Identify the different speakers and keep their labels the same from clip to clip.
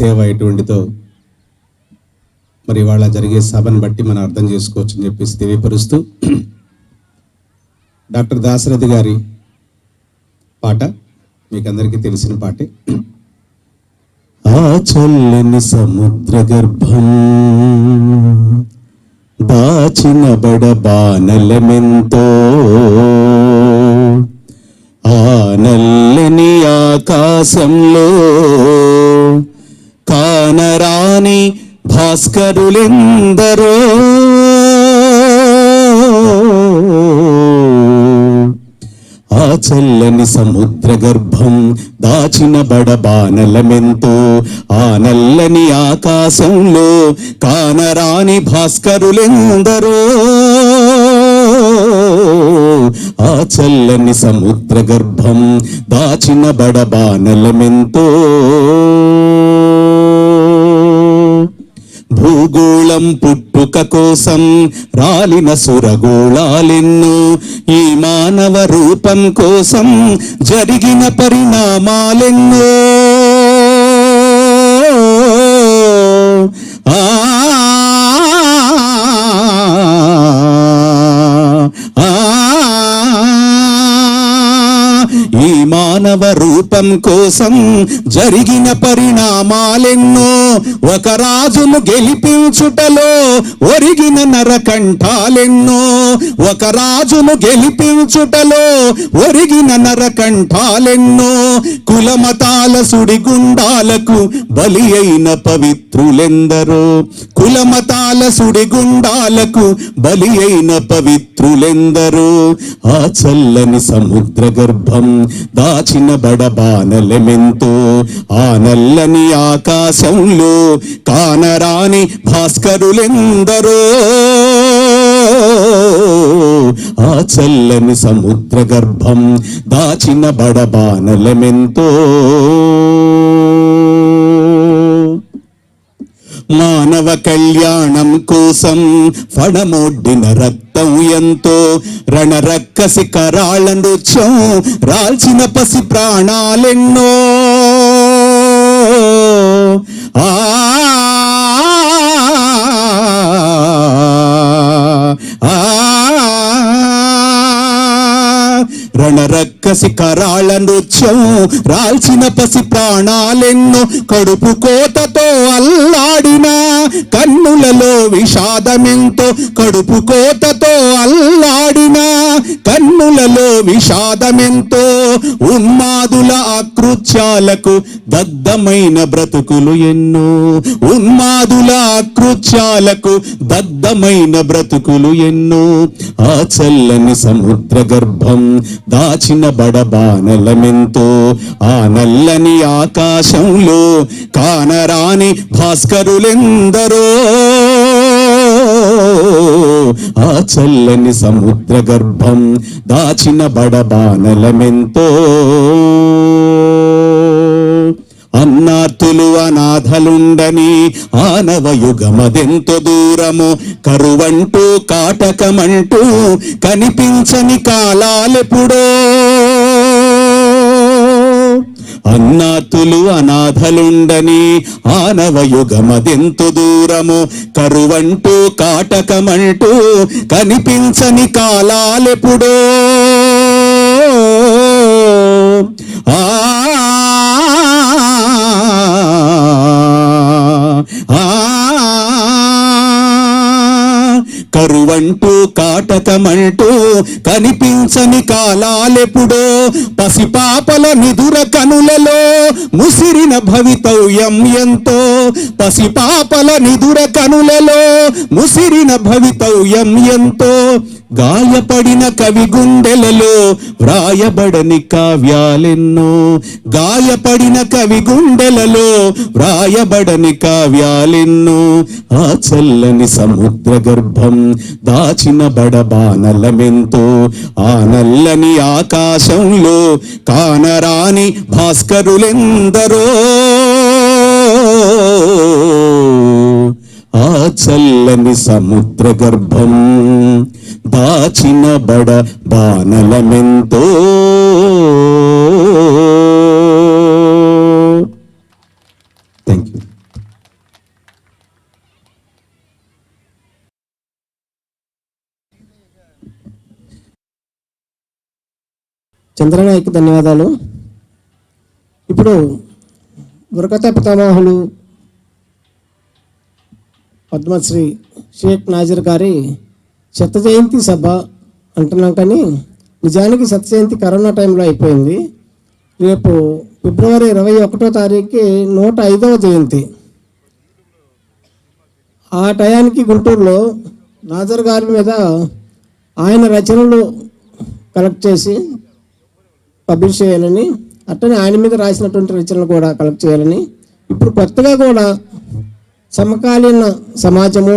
Speaker 1: సేవ ఎటువంటిదో మరి ఇవాళ జరిగే సభను బట్టి మనం అర్థం చేసుకోవచ్చు అని చెప్పేసి తెలియపరుస్తూ, డాక్టర్ దాశరథి గారి పాట మీకు అందరికీ తెలిసిన పాటే. ఆ చల్లని సముద్ర గర్భం దాచిన బడబానలమెంతో, ఆ నల్లని ఆకాశంలో కానరాని భాస్కరులెందరో, ఆ చల్లని సముద్ర గర్భం దాచిన బడబానలమెంతో, ఆ నల్లని ఆకాశంలో కానరాని భాస్కరులెందరో, ఆ చల్లని సముద్ర గర్భం దాచిన బడబానలమెంతో. భూగోళం పుట్టుక కోసం రాలిన సురగోళాలెన్నో, ఈ మానవ రూపం కోసం జరిగిన పరిణామాలెన్నో, ఈ మానవ రూపం కోసం జరిగిన పరిణామాలెన్నో, ఒక రాజును గెలిపించుటలో ఒరిగిన నరకంఠాలెన్నో, ఒక రాజును గెలిపించుటలో ఒరిగిన నరకంఠాలెన్నో, కులమతాల సుడిగుండాలకు బలి అయిన పవిత్రులెందరో, కులమతాల సుడిగుండాలకు బలి అయిన పవిత్రులెందరో, ఆ చల్లని సముద్ర గర్భం దాచిన బడబానలమెంతో, ఆ నల్లని ఆకాశంలో కానరాని భాస్కరులెందరో, ఆ చల్లని సముద్ర గర్భం దాచిన బడబానలమెంతో. మానవ కళ్యాణం కోసం ఫణమొడ్డిన రక్తం ఎంతో, రణరక్కసి కరాళ నృత్యం రాల్చిన పసి ప్రాణాలెన్నో, రణరక్కసి కరాళ నృత్యం రాల్చిన పసి ప్రాణాలెన్నో, కడుపు కోతతో అల్లాడిన కన్నులలో విషాదమెంతో, కడుపు కోతతో అల్లాడిన కన్నులలో విషాదమెంతో, ఉన్మాదుల ఆకృత్యాలకు దగ్ధమైన బ్రతుకులు ఎన్నో, ఉన్మాదుల ఆకృత్యాలకు దగ్ధమైన బ్రతుకులు ఎన్నో, ఆ చల్లని సముద్ర గర్భం దాచిన బడబానలమెంతో, ఆ నల్లని ఆకాశంలో కానరాని భాస్కరులెందరో, ఆ చల్లని సముద్ర గర్భం దాచిన బడబానలమెంతో. అన్నార్తులు అనాథలుండని ఆనవ యుగమదెంతో దూరము, కరువంటూ కాటకమంటూ కనిపించని కాలాలెప్పుడో, అన్నార్తులు అనాథలుండని ఆనవ యుగమదెంతో దూరము, కరువంటూ కాటకమంటూ కనిపించని కాలాలెప్పుడో, కరువంటూ కాటకమంటూ కనిపించని కాలాలెప్పుడో, పసిపాపల నిదుర కనులలో ముసిరిన భవితవ్యం ఎంతో, పసిపాపల నిదుర కనులలో ముసిరిన భవితవ్యం ఎంతో, గాయపడిన కవి గుండెలలో వ్రాయబడని కావ్యాలెన్నో, గాయపడిన కవి గుండెలలో వ్రాయబడని కావ్యాలెన్నో, ఆ చల్లని సముద్ర గర్భం దాచిన బడబానలమెంతో, ఆ నల్లని ఆకాశంలో కానరాని భాస్కరులెందరో, ఆ చల్లని సముద్ర గర్భం దాచిన బడబానలమెంతో. Thank you.
Speaker 2: చంద్రనాయక్ ధన్యవాదాలు. ఇప్పుడు బుర్కతా పితామహులు పద్మశ్రీ షేక్ నాజర్ గారి శత జయంతి సభ అంటున్నాం, కానీ నిజానికి శత జయంతి కరోనా టైంలో అయిపోయింది. రేపు ఫిబ్రవరి 21వ తారీఖుకి 105వ జయంతి. ఆ టయానికి గుంటూరులో నాజర్ గారి మీద ఆయన రచనలు కలెక్ట్ చేసి పబ్లిష్ చేయాలని, అట్టనే ఆయన మీద రాసినటువంటి రచనలు కూడా కలెక్ట్ చేయాలని, ఇప్పుడు కొత్తగా కూడా సమకాలీన సమాజము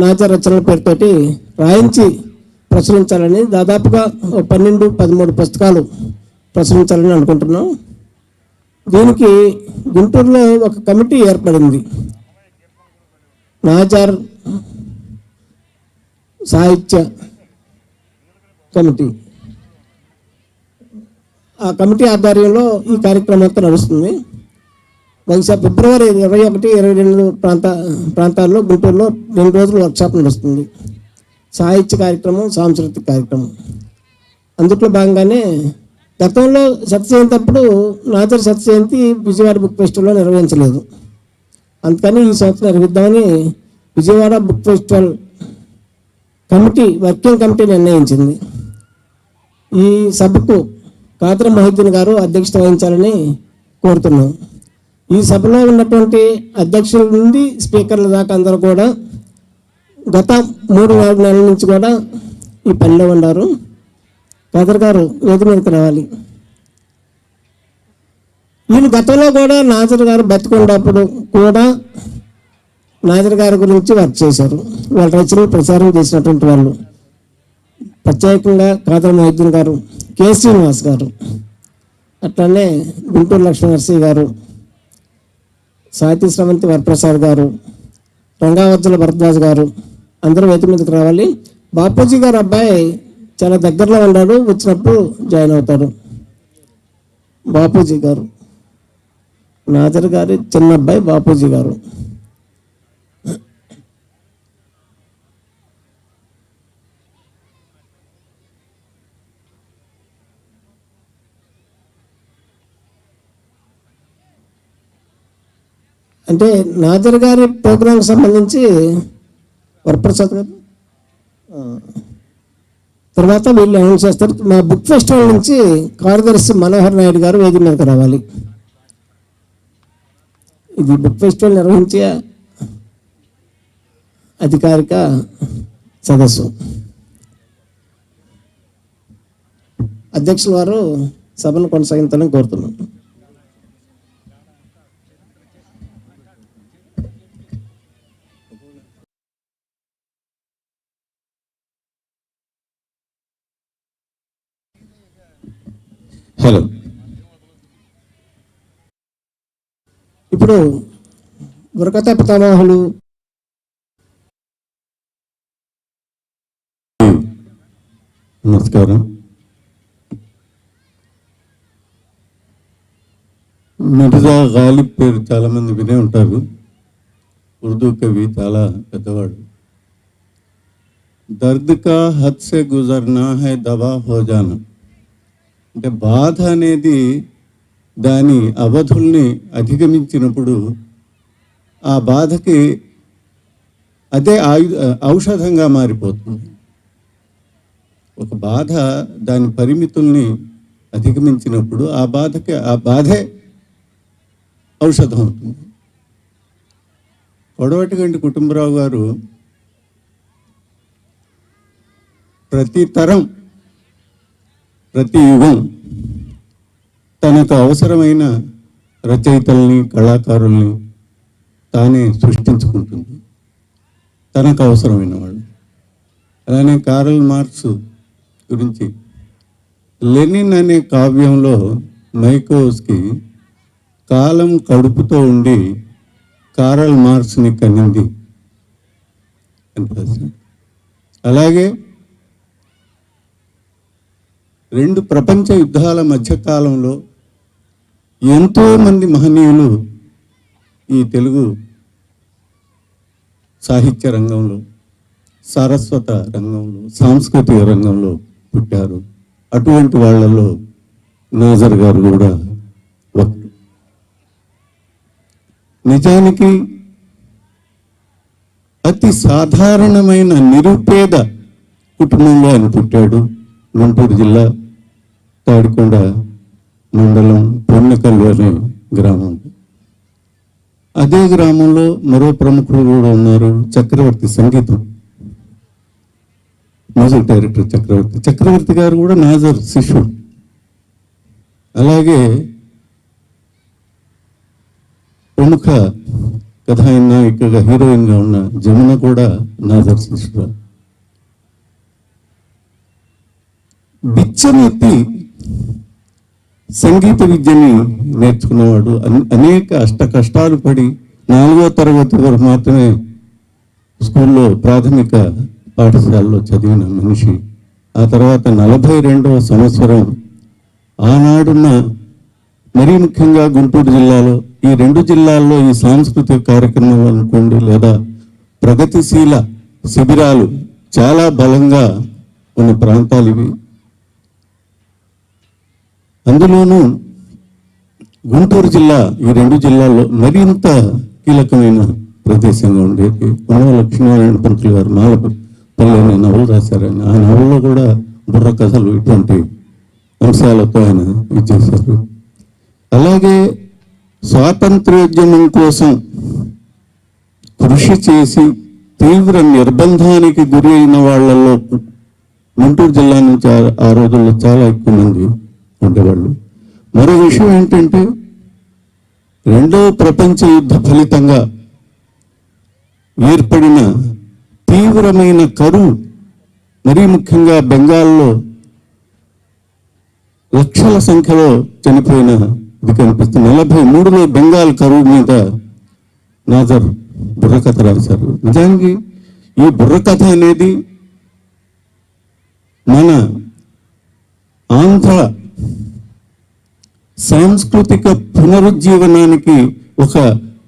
Speaker 2: నాజర్ రచనల పేరుతోటి రాయించి ప్రచురించాలని దాదాపుగా 12-13 పుస్తకాలు ప్రచురించాలని అనుకుంటున్నాం. దీనికి గుంటూరులో ఒక కమిటీ ఏర్పడింది, నాజర్ సాహిత్య కమిటీ. ఆ కమిటీ ఆధ్వర్యంలో ఈ కార్యక్రమం అంతా నడుస్తుంది. బహుశా ఫిబ్రవరి 21-22 ప్రాంతాల్లో గుంటూరులో 2 రోజులు వర్క్షాప్ నడుస్తుంది. సాహిత్య కార్యక్రమం, సాంస్కృతిక కార్యక్రమం. అందుట్లో భాగంగానే గతంలో శత జయంతి అప్పుడు నాజర్ శత జయంతి విజయవాడ బుక్ ఫెస్టివల్లో నిర్వహించలేదు. అందుకని ఈ సంవత్సరం నిర్వహిద్దామని Vijayawada book festival committee, working committee నిర్ణయించింది. ఈ సభకు కాదర్ మొహిద్దీన్ గారు అధ్యక్షత వహించాలని కోరుతున్నాం. ఈ సభలో ఉన్నటువంటి అధ్యక్షుల నుండి స్పీకర్ల దాకా అందరూ కూడా గత 3-4 నెలల నుంచి కూడా ఈ పనిలో ఉన్నారు. కాదర్ గారు వేదిక మీదకి రావాలి. వీళ్ళు గతంలో కూడా నాజర్ గారు బతికున్నప్పుడు కూడా నాజర్ గారి గురించి వర్క్ చేశారు. వాళ్ళ రచనలు ప్రచారం చేసినటువంటి వాళ్ళు ప్రత్యేకంగా కాదర్ మొహిద్దీన్ గారు, కె శ్రీనివాస్ గారు, అట్లనే గుంటూరు లక్ష్మీనరసింహ గారు, సాహితీ శ్రవంతి వరప్రసాద్ గారు, రంగావజ్జల భరద్వాజ్ గారు అందరూ వేదిక మీదకి రావాలి. బాపూజీ గారు అబ్బాయి చాలా దగ్గరలో ఉన్నాడు, వచ్చినప్పుడు జాయిన్ అవుతారు. బాపూజీ గారు, నాజర్ గారి చిన్న అబ్బాయి బాపూజీ గారు. అంటే నాజర్ గారి ప్రోగ్రాంకి సంబంధించి వరప్రసాద్ గారు తర్వాత వీళ్ళు అనౌన్స్ చేస్తారు. మా బుక్ ఫెస్టివల్ నుంచి కార్యదర్శి మనోహర్ నాయుడు గారు వేదిక మీదకి రావాలి. ఇది బుక్ ఫెస్టివల్ నిర్వహించే అధికారిక సదస్సు. అధ్యక్షుల వారు సభను కొనసాగించాలని కోరుతున్నాను.
Speaker 1: హలో.
Speaker 2: ఇప్పుడు బుర్కతా పితామహులు
Speaker 3: నమస్కారం. మిర్జా గాలిబ్ పేరు చాలామంది వినే ఉంటారు. ఉర్దూ కవి, చాలా పెద్దవాడు. దర్ద్ కా హద్ సే గుజర్నా హై దవా హో జానా అంటే బాధ అనేది దాని అవధుల్ని అధిగమించినప్పుడు ఆ బాధకి అదే ఔషధంగా మారిపోతుంది. ఒక బాధ దాని పరిమితుల్ని అధిగమించినప్పుడు ఆ బాధే ఔషధం అవుతుంది. కొడవటిగంటి కుటుంబరావు గారు ప్రతి తరం, ప్రతి యుగం తనకు అవసరమైన రచయితల్ని, కళాకారుల్ని తానే సృష్టించుకుంటుంది, తనకు అవసరమైన వాళ్ళు. అలానే కార్ల్ మార్క్స్ గురించి లెనిన్ అనే కావ్యంలో మైకోవ్స్కి కాలం కడుపుతో ఉండి కార్ల్ మార్క్స్ని కనింది అని. అలాగే 2 ప్రపంచ యుద్ధాల మధ్యకాలంలో ఎంతోమంది మహనీయులు ఈ తెలుగు సాహిత్య రంగంలో, సారస్వత రంగంలో, సాంస్కృతిక రంగంలో పుట్టారు. అటువంటి వాళ్ళలో నాజర్ గారు కూడా ఒకరు. నిజానికి అతి సాధారణమైన నిరుపేద కుటుంబంలో ఆయన పుట్టాడు. గుంటూరు జిల్లా తాడికొండ మండలం పొన్నకల్లు అనే గ్రామం. అదే గ్రామంలో మరో ప్రముఖుడు కూడా ఉన్నారు, చక్రవర్తి సంగీతం మ్యూజిక్ డైరెక్టర్ చక్రవర్తి గారు కూడా నాజర్ శిష్యుడు. అలాగే ప్రముఖ కథానాయికగా హీరోయిన్గా ఉన్న జమున కూడా నాజర్ శిష్యుడు. బిచ్చమెత్తి సంగీత విద్యని నేర్చుకున్నవాడు. అనేక కష్టాలు పడి 4వ తరగతి వరకు మాత్రమే స్కూల్లో ప్రాథమిక పాఠశాలలో చదివిన మనిషి. ఆ తర్వాత 42వ సంవత్సరం ఆనాడున్న మరీ ముఖ్యంగా గుంటూరు జిల్లాలో, ఈ 2 జిల్లాల్లో ఈ సాంస్కృతిక కార్యక్రమాలు అనుకోండి లేదా ప్రగతిశీల శిబిరాలు చాలా బలంగా ఉన్న ప్రాంతాలు ఇవి. అందులోనూ గుంటూరు జిల్లా ఈ 2 జిల్లాల్లో మరింత కీలకమైన ప్రదేశంగా ఉండేది. లక్ష్మీనారాయణ పంతులు గారు మాలపల్లి అనే నవలు రాశారని, ఆ నవల్లో కూడా బుర్ర కథలు ఇటువంటి అంశాలతో ఆయన ఇచ్చేశారు. అలాగే స్వాతంత్ర్యోద్యమం కోసం కృషి చేసి తీవ్ర నిర్బంధానికి గురి అయిన వాళ్ళల్లో గుంటూరు జిల్లా నుంచి ఆ రోజుల్లో చాలా ఎక్కువ మంది ఉండేవాళ్ళు. మరో విషయం ఏంటంటే 2వ ప్రపంచ యుద్ధ ఫలితంగా ఏర్పడిన తీవ్రమైన కరువు, మరీ ముఖ్యంగా బెంగాల్లో లక్షల సంఖ్యలో చనిపోయిన ఇది కనిపిస్తుంది. 43లో బెంగాల్ కరువు మీద నాజర్ బుర్రకథ రాశారు. నిజానికి ఈ బుర్రకథ అనేది మన ఆంధ్ర సాంస్కృతిక పునరుజ్జీవనానికి ఒక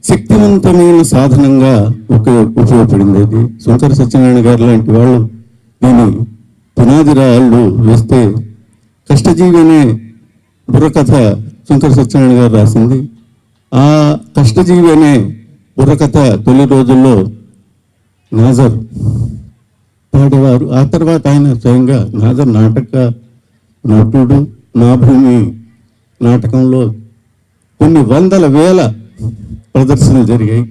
Speaker 3: శక్తివంతమైన సాధనంగా ఉపయోగపడింది. అది శంకర సత్యనారాయణ గారు లాంటి వాళ్ళు దీని పునాది రాళ్ళు వేస్తే, కష్టజీవి అనే బుర్రకథ శంకర సత్యనారాయణ గారు రాసింది. ఆ కష్టజీవి అనే బుర్రకథ తొలి రోజుల్లో నాజర్ పాడేవారు. ఆ తర్వాత ఆయన స్వయంగా నాజర్ నాటక నటుడు. నా భూమి నాటకంలో కొన్ని వందల వేల ప్రదర్శనలు జరిగాయి.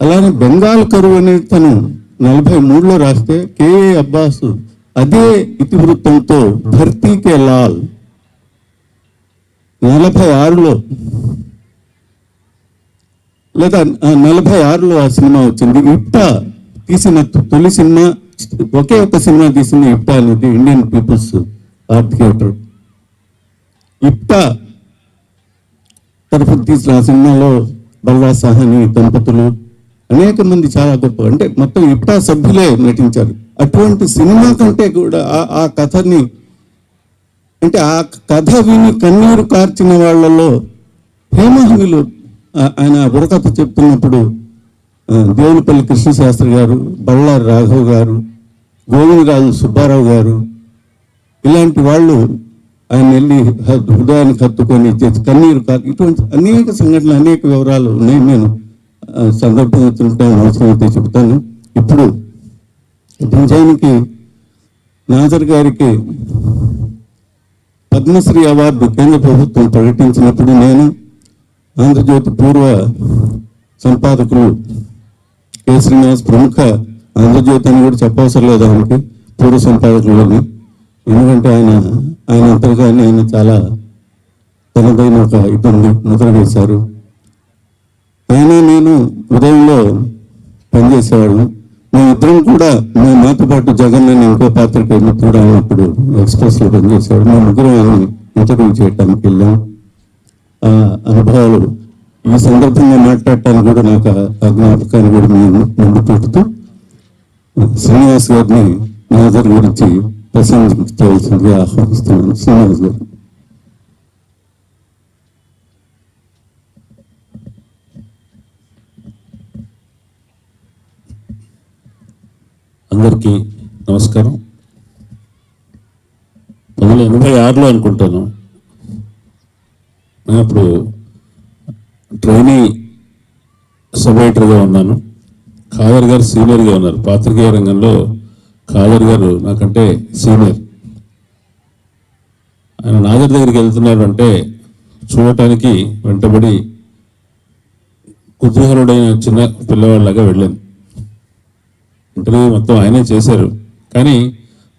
Speaker 3: అలానే బెంగాల్ కరువు అనేది తను 43లో రాస్తే కేఏ అబ్బాస్ అదే ఇతివృత్తంతో ధర్తీకే లాల్ 46లో లేదా 46లో ఆ సినిమా వచ్చింది. ఇప్టా తీసిన తొలి సినిమా, ఒకే ఒక సినిమా తీసింది ఇప్టా అనేది, ఇండియన్ పీపుల్స్ ఆర్ట్ థియేటర్. ఇప్టా తరఫున తీసిన ఆ సినిమాలో బల్లా సాహని దంపతులు అనేక మంది చాలా గొప్ప, అంటే మొత్తం ఇప్టా సభ్యులే నటించారు. అటువంటి సినిమా కంటే కూడా ఆ కథని, అంటే ఆ కథ విని కన్నీరు కార్చిన వాళ్ళలో హేమహనులు. ఆయన బుర్రకథ చెప్తున్నప్పుడు దేవులపల్లి కృష్ణశాస్త్రి గారు, బళ్ళారి రాఘవ్ గారు, గోవిందరాజు సుబ్బారావు గారు, ఇలాంటి వాళ్ళు ఆయన వెళ్ళి హృదయానికి హత్తుకొని కన్నీరు ఇటువంటి అనేక సంఘటనలు, అనేక వివరాలు ఉన్నాయి. నేను సందర్భం ఎత్తుంటాను, అవసరమైతే చెబుతాను. ఇప్పుడు నిజానికి నాజర్ గారికి పద్మశ్రీ అవార్డు కేంద్ర ప్రభుత్వం ప్రకటించినప్పుడు నేను ఆంధ్రజ్యోతి పూర్వ సంపాదకులు కె శ్రీనివాస్, ప్రముఖ ఆంధ్రజ్యోతి అని కూడా చెప్పవసరం లేదు ఆయనకి, పూర్వ సంపాదకులని. ఎందుకంటే ఆయన అంతగానే ఆయన చాలా తనదైన ఒక ఇబ్బంది ముద్ర వేశారు. ఆయన నేను ఉదయంలో పనిచేసేవాడు. మేమిద్దరం కూడా మాతో పాటు జగన్ అని ఇంకో పాత్రికేయ మిత్రుడు అయినప్పుడు ఎక్స్ప్రెస్లో పనిచేసేవాడు. మేము ముగ్గురం ఆయన ఇంటర్వ్యూ చేయడానికి వెళ్ళాం. ఆ అనుభవాలు ఈ సందర్భంగా మాట్లాడటానికి కూడా నాకు ఆ జ్ఞాపకాన్ని కూడా మేము ముందు పెడుతూ శ్రీనివాస్ గారిని నాజర్ గురించి ప్రసంగించవలసిందిగా ఆహ్వానిస్తున్నాను. శ్రీనివాస్ గారు.
Speaker 4: అందరికీ నమస్కారం. 1986లో అనుకుంటాను నేను అప్పుడు ట్రైనీ సబ్ ఎడిటర్గా ఉన్నాను. ఖాదర్ గారు సీనియర్గా ఉన్నారు. పాత్రికేయ రంగంలో ఖాదర్ గారు నాకంటే సీనియర్. ఆయన నాగర్ దగ్గరికి వెళ్తున్నారు అంటే చూడటానికి వెంటబడి కుతూహలుడైన చిన్న పిల్లవాళ్ళలాగా వెళ్ళాను. ఇంటర్వ్యూ మొత్తం ఆయనే చేశారు. కానీ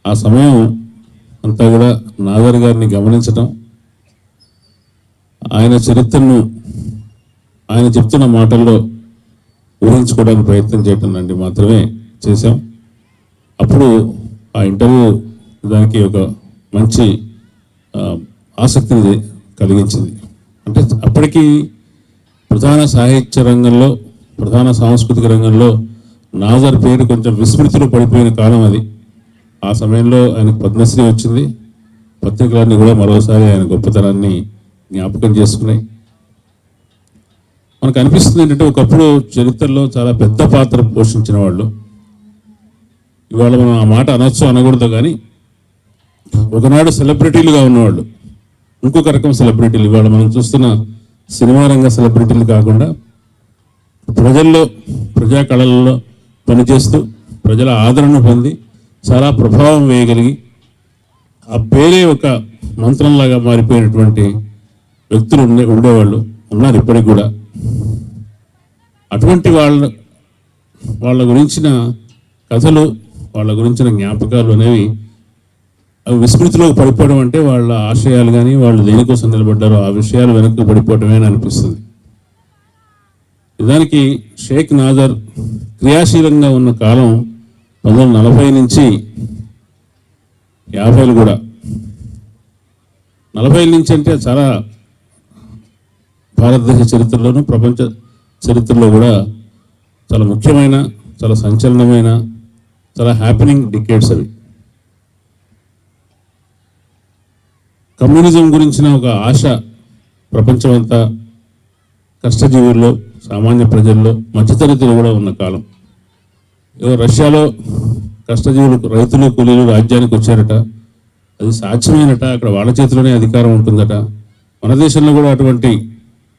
Speaker 4: ఆ సమయం అంతా కూడా నాగర్ గారిని గమనించటం, ఆయన చరిత్రను ఆయన చెప్తున్న మాటల్లో ఊహించుకోవడానికి ప్రయత్నం చేయటం లాంటి మాత్రమే చేశాం. అప్పుడు ఆ ఇంటర్వ్యూ దానికి ఒక మంచి ఆసక్తిని కలిగించింది. అంటే అప్పటికి ప్రధాన సాహిత్య రంగంలో, ప్రధాన సాంస్కృతిక రంగంలో నాజర్ పేరు కొంచెం విస్మృతిలో పడిపోయిన కాలం అది. ఆ సమయంలో ఆయనకు పద్మశ్రీ వచ్చింది. పత్రికలన్నీ కూడా మరోసారి ఆయన గొప్పతనాన్ని జ్ఞాపకం చేసుకున్నాయి. మనకు అనిపిస్తుంది ఏంటంటే ఒకప్పుడు చరిత్రలో చాలా పెద్ద పాత్ర పోషించిన వాళ్ళు, ఇవాళ మనం ఆ మాట అనొచ్చు అనకూడదు, కానీ ఒకనాడు సెలబ్రిటీలుగా ఉన్నవాళ్ళు ఇంకొక రకం సెలబ్రిటీలు ఇవాళ మనం చూస్తున్న సినిమా రంగ సెలబ్రిటీలు కాకుండా ప్రజల్లో, ప్రజా కళలలో పనిచేస్తూ ప్రజల ఆదరణ పొంది చాలా ప్రభావం వేయగలిగి ఆ పేరే ఒక మంత్రంలాగా మారిపోయినటువంటి వ్యక్తులు ఉండేవాళ్ళు ఉన్నారు ఇప్పటికి కూడా. అటువంటి వాళ్ళ గురించిన కథలు, వాళ్ళ గురించిన జ్ఞాపకాలు అనేవి అవి విస్మృతిలోకి పడిపోవడం అంటే వాళ్ళ ఆశయాలు కానీ వాళ్ళు దేనికోసం నిలబడ్డారో ఆ విషయాలు వెనక్కి పడిపోవటమే అని అనిపిస్తుంది. నిజానికి షేక్ నాజర్ క్రియాశీలంగా ఉన్న కాలం 1940 నుంచి 50లు కూడా. 40 నుంచి అంటే చాలా భారతదేశ చరిత్రలోనూ ప్రపంచ చరిత్రలో కూడా చాలా ముఖ్యమైన, చాలా సంచలనమైన, చాలా హ్యాపెనింగ్ డికేడ్స్ అవి. కమ్యూనిజం గురించిన ఒక ఆశ ప్రపంచమంతా, కష్టజీవుల్లో, సామాన్య ప్రజల్లో, మధ్యతరగతిలో కూడా ఉన్న కాలం. రష్యాలో కష్టజీవులు, రైతులు, కూలీలు రాజ్యానికి వచ్చారట, అది సాధ్యమేనట, అక్కడ వాళ్ళ చేతిలోనే అధికారం ఉంటుందట. మన దేశంలో కూడా అటువంటి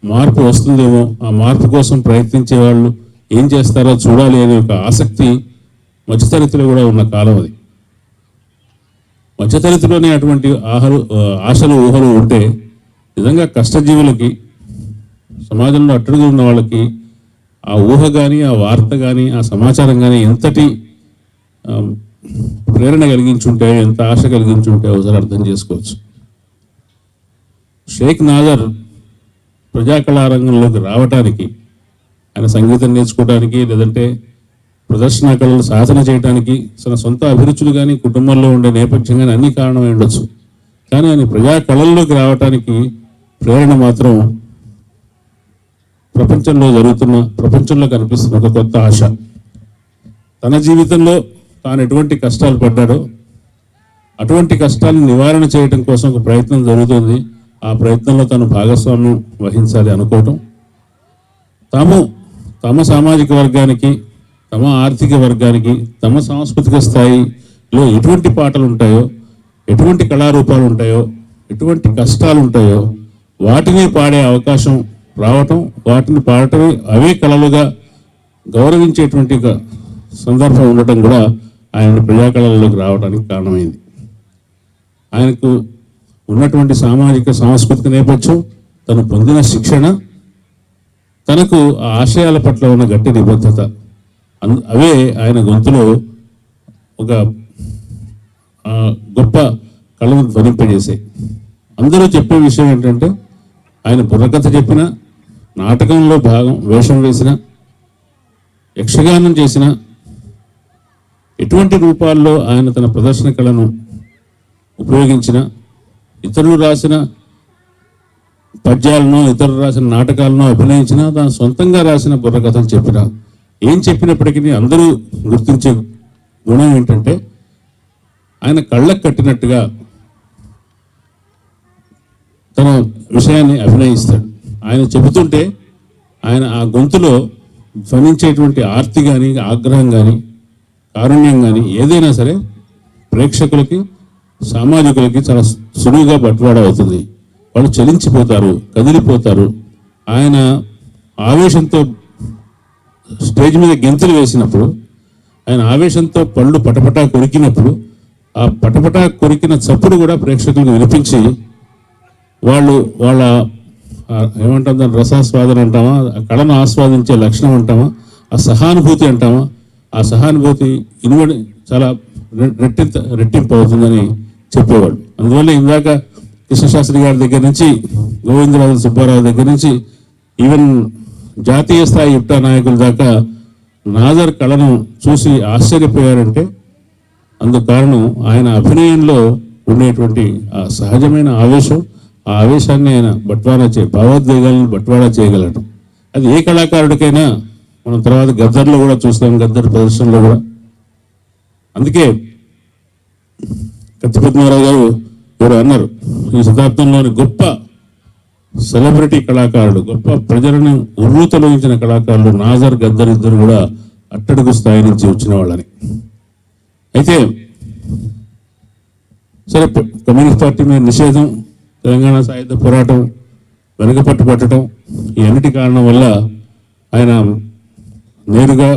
Speaker 4: మార్పు వస్తుందేమో, ఆ మార్పు కోసం ప్రయత్నించే వాళ్ళు ఏం చేస్తారో చూడాలి అనే ఒక ఆసక్తి మధ్యతరగతిలో కూడా ఉన్న కాలం అది. మధ్యతరగతిలోనే అటువంటి ఆశలు, ఊహలు ఉంటే నిజంగా కష్టజీవులకి, సమాజంలో అట్టడుగు ఉన్న వాళ్ళకి ఆ ఊహ కానీ, ఆ వార్త కానీ, ఆ సమాచారం కానీ ఎంతటి ప్రేరణ కలిగించుంటే, ఎంత ఆశ కలిగించుంటే ఒకసారి అర్థం చేసుకోవచ్చు. షేక్ నాజర్ ప్రజాకళారంగంలోకి రావటానికి, ఆయన సంగీతం నేర్చుకోవడానికి, లేదంటే ప్రదర్శనా కళలు సాధన చేయడానికి తన సొంత అభిరుచులు కానీ, కుటుంబంలో ఉండే నేపథ్యం కానీ అన్ని కారణమై ఉండొచ్చు. కానీ ఆయన ప్రజా కళల్లోకి రావటానికి ప్రేరణ మాత్రం ప్రపంచంలో కనిపిస్తున్న ఒక కొత్త ఆశ. తన జీవితంలో తాను ఎటువంటి కష్టాలు పడ్డాడో అటువంటి కష్టాలను నివారణ చేయడం కోసం ఒక ప్రయత్నం జరుగుతుంది. ఆ ప్రయత్నంలో తను భాగస్వామ్యం వహించాలి అనుకోవటం, తమ సామాజిక వర్గానికి, తమ ఆర్థిక వర్గానికి, తమ సాంస్కృతిక స్థాయిలో ఎటువంటి పాటలు ఉంటాయో, ఎటువంటి కళారూపాలు ఉంటాయో, ఎటువంటి కష్టాలు ఉంటాయో వాటిని పాడే అవకాశం రావటం, వాటిని పాడటమే అవే కళలుగా గౌరవించేటువంటి సందర్భం ఉండటం కూడా ఆయన ప్రజాకళల్లోకి రావడానికి కారణమైంది. ఆయనకు ఉన్నటువంటి సామాజిక సాంస్కృతిక నేపథ్యం, తను పొందిన శిక్షణ, తనకు ఆ ఆశయాల పట్ల ఉన్న గట్టి నిబద్ధత, అవే ఆయన గొంతులో ఒక గొప్ప కళను ధ్వనింపజేశాయి. అందరూ చెప్పే విషయం ఏంటంటే ఆయన బుర్రకథ చెప్పిన, నాటకంలో భాగం వేషం వేసిన, యక్షగానం చేసిన, ఎటువంటి రూపాల్లో ఆయన తన ప్రదర్శన కళను ఉపయోగించిన, ఇతరులు రాసిన పద్యాలను, ఇతరులు రాసిన నాటకాలను అభినయించిన, తాను సొంతంగా రాసిన బుర్రకథలు చెప్పిన, ఏం చెప్పినప్పటికీ అందరూ గుర్తించే గుణం ఏంటంటే ఆయన కళ్ళకు కట్టినట్టుగా తన విషయాన్ని అభినయిస్తాడు. ఆయన చెబుతుంటే ఆయన ఆ గొంతులో ధ్వనించేటువంటి ఆర్తి కానీ, ఆగ్రహం కానీ, కారుణ్యం కానీ ఏదైనా సరే ప్రేక్షకులకి, సామాజికులకి చాలా సులువుగా బట్వాడ అవుతుంది. వాళ్ళు చలించిపోతారు, కదిలిపోతారు. ఆయన ఆవేశంతో స్టేజ్ మీద గెంతులు వేసినప్పుడు, ఆయన ఆవేశంతో పళ్ళు పటపటా కొరికినప్పుడు, ఆ పటపటా కొరికిన చప్పుడు కూడా ప్రేక్షకులకు వినిపించి వాళ్ళ ఏమంటాం దాన్ని రసాస్వాదన అంటామా, ఆ కళను ఆస్వాదించే లక్షణం అంటామా, ఆ సహానుభూతి అంటామా, ఆ సహానుభూతి ఇనువడి చాలా రెట్టింపు అవుతుందని చెప్పేవాడు. అందువల్ల ఇందాక కృష్ణశాస్త్రి గారి దగ్గర నుంచి గోవిందరాజు సుబ్బారావు దగ్గర నుంచి ఈవెన్ జాతీయ స్థాయి యుక్త నాయకుల దాకా నాజర్ కళను చూసి ఆశ్చర్యపోయారంటే అందుకు కారణం ఆయన అభినయంలో ఉండేటువంటి ఆ సహజమైన ఆవేశం. ఆ ఆవేశాన్ని ఆయన భావోద్వేగాలను బట్వాడా చేయగలడు. అది ఏ కళాకారుడికైనా మనం తర్వాత గద్దర్లో కూడా చూస్తాం, గద్దర్ ప్రదర్శనలో కూడా. అందుకే కత్తి పద్మారావు గారు ఎవరు అన్నారు, ఈ శతాబ్దంలోని గొప్ప సెలబ్రిటీ కళాకారుడు, గొప్ప ప్రజలను ఉర్రూతలోంచిన కళాకారులు నాజర్, గద్దర్ ఇద్దరు కూడా అట్టడుగు స్థాయి నుంచి వచ్చిన వాళ్ళని. అయితే సరే, కమ్యూనిస్ట్ పార్టీ మీద నిషేధం, తెలంగాణ సాయుధ పోరాటం వెనుకపట్టు పట్టడం, ఈ అన్నిటి కారణం వల్ల ఆయన నేరుగా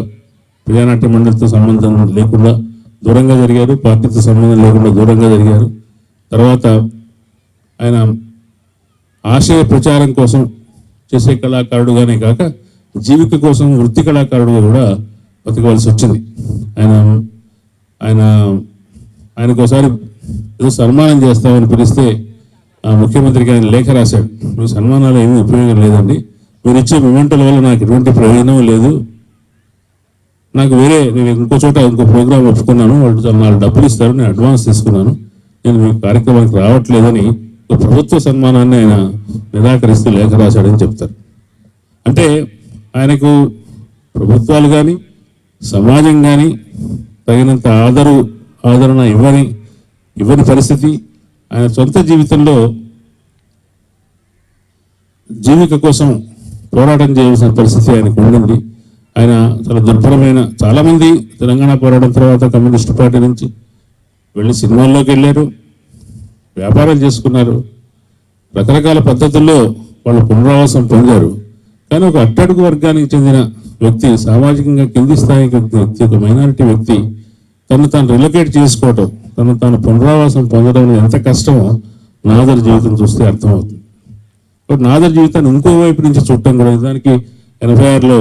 Speaker 4: ప్రజానాట్య మండలితో సంబంధం లేకుండా దూరంగా జరిగారు, పార్టీతో సంబంధం లేకుండా దూరంగా జరిగారు. తర్వాత ఆయన ఆశయ ప్రచారం కోసం చేసే కళాకారుడుగానే కాక జీవిక కోసం వృత్తి కళాకారుడుగా కూడా బతకవలసి వచ్చింది. ఆయనకు ఒకసారి ఏదో సన్మానం చేస్తామని పిలిస్తే ఆ ముఖ్యమంత్రికి ఆయన లేఖ రాశాడు, మీ సన్మానాలు ఏమీ ఉపయోగం లేదండి, మీరు ఇచ్చే మొమెంటల వల్ల నాకు ఎటువంటి ప్రయోజనం లేదు, నాకు నేను ఇంకో చోట ఇంకో ప్రోగ్రాం ఒప్పుకున్నాను, వాళ్ళు నాకు డబ్బులు ఇస్తారు, నేను అడ్వాన్స్ తీసుకున్నాను, నేను మీ కార్యక్రమానికి రావట్లేదని ఒక ప్రభుత్వ సన్మానాన్ని ఆయన నిరాకరిస్తూ లేఖ రాశాడని చెప్తారు. అంటే ఆయనకు ప్రభుత్వాలు కానీ సమాజం కానీ తగినంత ఆదరణ ఇవ్వని పరిస్థితి. ఆయన సొంత జీవితంలో జీవిక కోసం పోరాటం చేయాల్సిన పరిస్థితి ఆయనకు ఉండింది. ఆయన చాలా దుర్భరమైన, చాలామంది తెలంగాణ పోరాటం తర్వాత కమ్యూనిస్ట్ పార్టీ నుంచి వెళ్ళి సినిమాల్లోకి వెళ్ళారు, వ్యాపారాలు చేసుకున్నారు, రకరకాల పద్ధతుల్లో వాళ్ళు పునరావాసం పొందారు. కానీ ఒక అట్టడుగు వర్గానికి చెందిన వ్యక్తి, సామాజికంగా కింది స్థాయికి వ్యక్తి, ఒక మైనారిటీ వ్యక్తి తను తాను రిలొకేట్ చేసుకోవటం, తను తాను పునరావాసం పొందడం ఎంత కష్టమో నాదర్ జీవితం చూస్తే అర్థమవుతుంది. కాబట్టి నాదర్ జీవితాన్ని ఇంకోవైపు నుంచి చూడటం కూడా, దానికి 86లో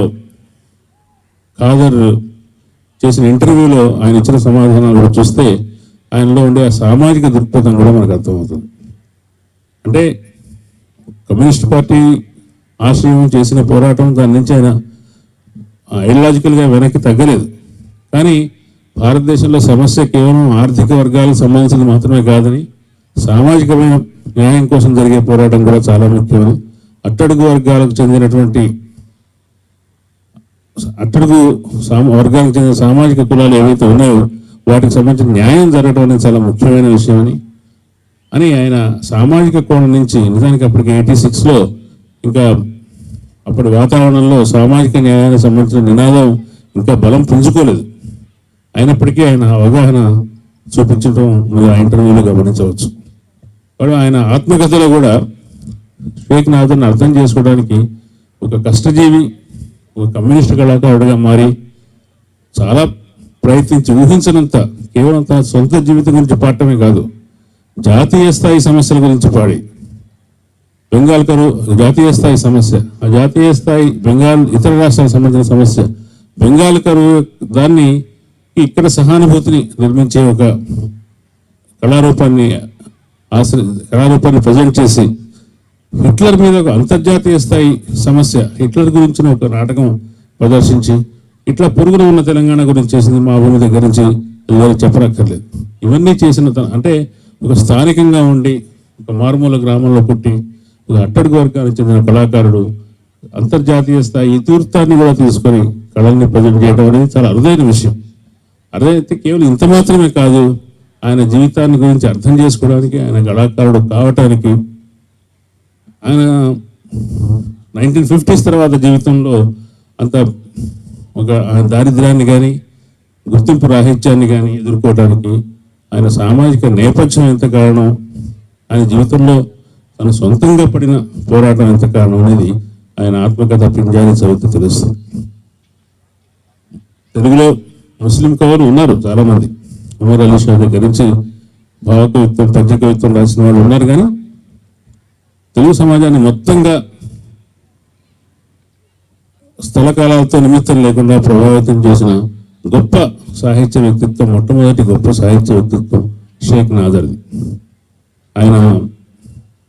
Speaker 4: ఖాదర్ చేసిన ఇంటర్వ్యూలో ఆయన ఇచ్చిన సమాధానాలు కూడా చూస్తే ఆయనలో ఉండే ఆ సామాజిక దృక్పథం కూడా మనకు అర్థమవుతుంది. అంటే కమ్యూనిస్ట్ పార్టీ ఆశ్రయం చేసిన పోరాటం, దాని నుంచి ఆయన ఐడియాలజికల్గా వెనక్కి తగ్గలేదు. కానీ భారతదేశంలో సమస్య కేవలం ఆర్థిక వర్గాలకు సంబంధించింది మాత్రమే కాదని, సామాజికమైన న్యాయం కోసం జరిగే పోరాటం కూడా చాలా ముఖ్యమని, అట్టడుగు వర్గాలకు చెందినటువంటి వర్గానికి చెందిన సామాజిక కులాలు ఏవైతే ఉన్నాయో వాటికి సంబంధించిన న్యాయం జరగడం అనేది చాలా ముఖ్యమైన విషయమని ఆయన సామాజిక కోణం నుంచి, నిజానికి అప్పటికి 86లో ఇంకా అప్పటి వాతావరణంలో సామాజిక న్యాయానికి సంబంధించిన నినాదం ఇంకా బలం పుంజుకోలేదు. అయినప్పటికీ ఆయన అవగాహన చూపించడం మీరు ఆ ఇంటర్వ్యూలో గమనించవచ్చు. వాడు ఆయన ఆత్మకథలో కూడా షేక్ నాదర్ని అర్థం చేసుకోవడానికి ఒక కష్టజీవి, ఒక కమ్యూనిస్ట్ కళాకారుడిగా మారి చాలా ప్రయత్నించి ఊహించినంత కేవలం తన సొంత జీవితం గురించి పాడటమే కాదు, జాతీయ స్థాయి సమస్యల గురించి పాడి, బెంగాల్ కరువు జాతీయ స్థాయి సమస్య, ఆ జాతీయ స్థాయి ఇతర రాష్ట్రాలకు సంబంధించిన సమస్య, బెంగాల్ కరువు, దాన్ని ఇక్కడ సహానుభూతిని నిర్మించే ఒక కళారూపాన్ని ప్రజెంట్ చేసి, హిట్లర్ మీద ఒక అంతర్జాతీయ స్థాయి సమస్య, హిట్లర్ గురించిన ఒక నాటకం ప్రదర్శించి, ఇట్లా పొరుగున ఉన్న తెలంగాణ గురించి చేసింది, మా భూమి దగ్గర నుంచి చెప్పనక్కర్లేదు. ఇవన్నీ చేసిన అంటే ఒక స్థానికంగా ఉండి, ఒక మారుమూల గ్రామంలో పుట్టి, ఒక అట్టడుగు వర్గానికి చెందిన కళాకారుడు అంతర్జాతీయ స్థాయి ఇతివృత్తాన్ని కూడా తీసుకొని కళల్ని ప్రజెంట్ చేయడం అనేది చాలా అరుదైన విషయం. అరుదైతే కేవలం ఇంత మాత్రమే కాదు, ఆయన జీవితాన్ని గురించి అర్థం చేసుకోవడానికి, ఆయన కళాకారుడు కావటానికి, ఆయన 1950s తర్వాత జీవితంలో అంత ఒక దారిద్ర్యాన్ని కానీ గుర్తింపు రాహిత్యాన్ని కానీ ఎదుర్కోవడానికి ఆయన సామాజిక నేపథ్యం ఎంత కారణం, ఆయన జీవితంలో తను సొంతంగా పడిన పోరాటం ఎంత కారణం అనేది ఆయన ఆత్మకథ పింజారి చదివితే తెలుస్తుంది. తెలుగులో ముస్లిం కవులు ఉన్నారు చాలామంది. ఉమర్ అలీ షా దగ్గర నుంచి భావకవిత్వం, పద్య కవిత్వం రాసిన వాళ్ళు ఉన్నారు. కానీ తెలుగు సమాజాన్ని మొత్తంగా స్థలకాలాలతో నిమిత్తం లేకుండా ప్రభావితం చేసిన గొప్ప సాహిత్య వ్యక్తిత్వం, మొట్టమొదటి గొప్ప సాహిత్య వ్యక్తిత్వం షేక్ నాజర్ది. ఆయన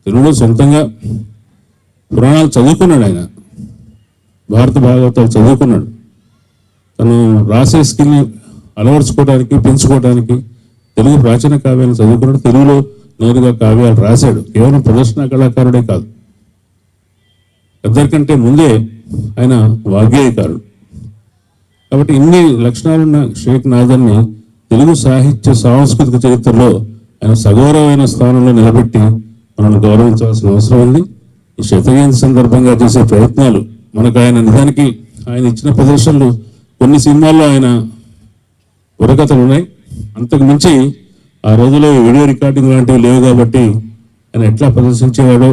Speaker 4: తెలుగులో సొంతంగా పురాణాలు చదువుకున్నాడు. ఆయన భారత భాగవతాలు చదువుకున్నాడు. తను రాసే స్కిల్ని అలవర్చుకోవడానికి, పెంచుకోవడానికి తెలుగు ప్రాచీన కావ్యాలను చదువుకున్నాడు. తెలుగులో నేరుగా కావ్యాలు రాశాడు. కేవలం ప్రదర్శన కళాకారుడే కాదు, అందరికంటే ముందే ఆయన వాగ్గేయకారుడు. కాబట్టి ఇన్ని లక్షణాలున్న షేక్ నాజర్ని తెలుగు సాహిత్య సాంస్కృతిక చరిత్రలో ఆయన సగౌరవమైన స్థానంలో నిలబెట్టి మనల్ని గౌరవించాల్సిన అవసరం ఉంది. ఈ శతజయంతి సందర్భంగా చేసే ప్రయత్నాలు మనకు ఆయన నిజానికి ఆయన ఇచ్చిన ప్రదర్శనలు కొన్ని సినిమాల్లో ఆయన బుర్రకథలు ఉన్నాయి. అంతకు మించి ఆ రోజులో వీడియో రికార్డింగ్ లాంటివి లేవు కాబట్టి ఆయన ఎట్లా ప్రదర్శించేవాడో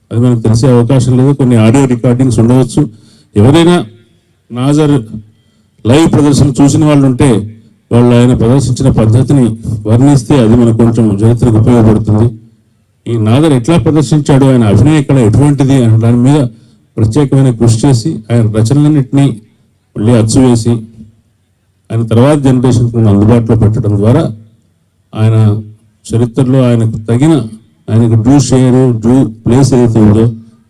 Speaker 4: అది మనకు తెలిసే అవకాశం లేదు. కొన్ని ఆడియో రికార్డింగ్స్ ఉండవచ్చు. ఎవరైనా నాజర్ లైవ్ ప్రదర్శన చూసిన వాళ్ళు ఉంటే వాళ్ళు ఆయన ప్రదర్శించిన పద్ధతిని వర్ణిస్తే అది మనకు కొంచెం చరిత్రకు ఉపయోగపడుతుంది. ఈ నాజర్ ఎట్లా ప్రదర్శించాడు, ఆయన అభినయ కళ ఎటువంటిది అనే దాని మీద ప్రత్యేకమైన కృషి చేసి ఆయన రచనలన్నింటినీ మళ్ళీ అచ్చు వేసి ఆయన తర్వాత జనరేషన్కి అందుబాటులో పెట్టడం ద్వారా ఆయన చరిత్రలో ఆయనకు తగిన, ఆయనకు డ్యూ షేర్, డ్యూ ప్లేస్ ఏదైతే ఉందో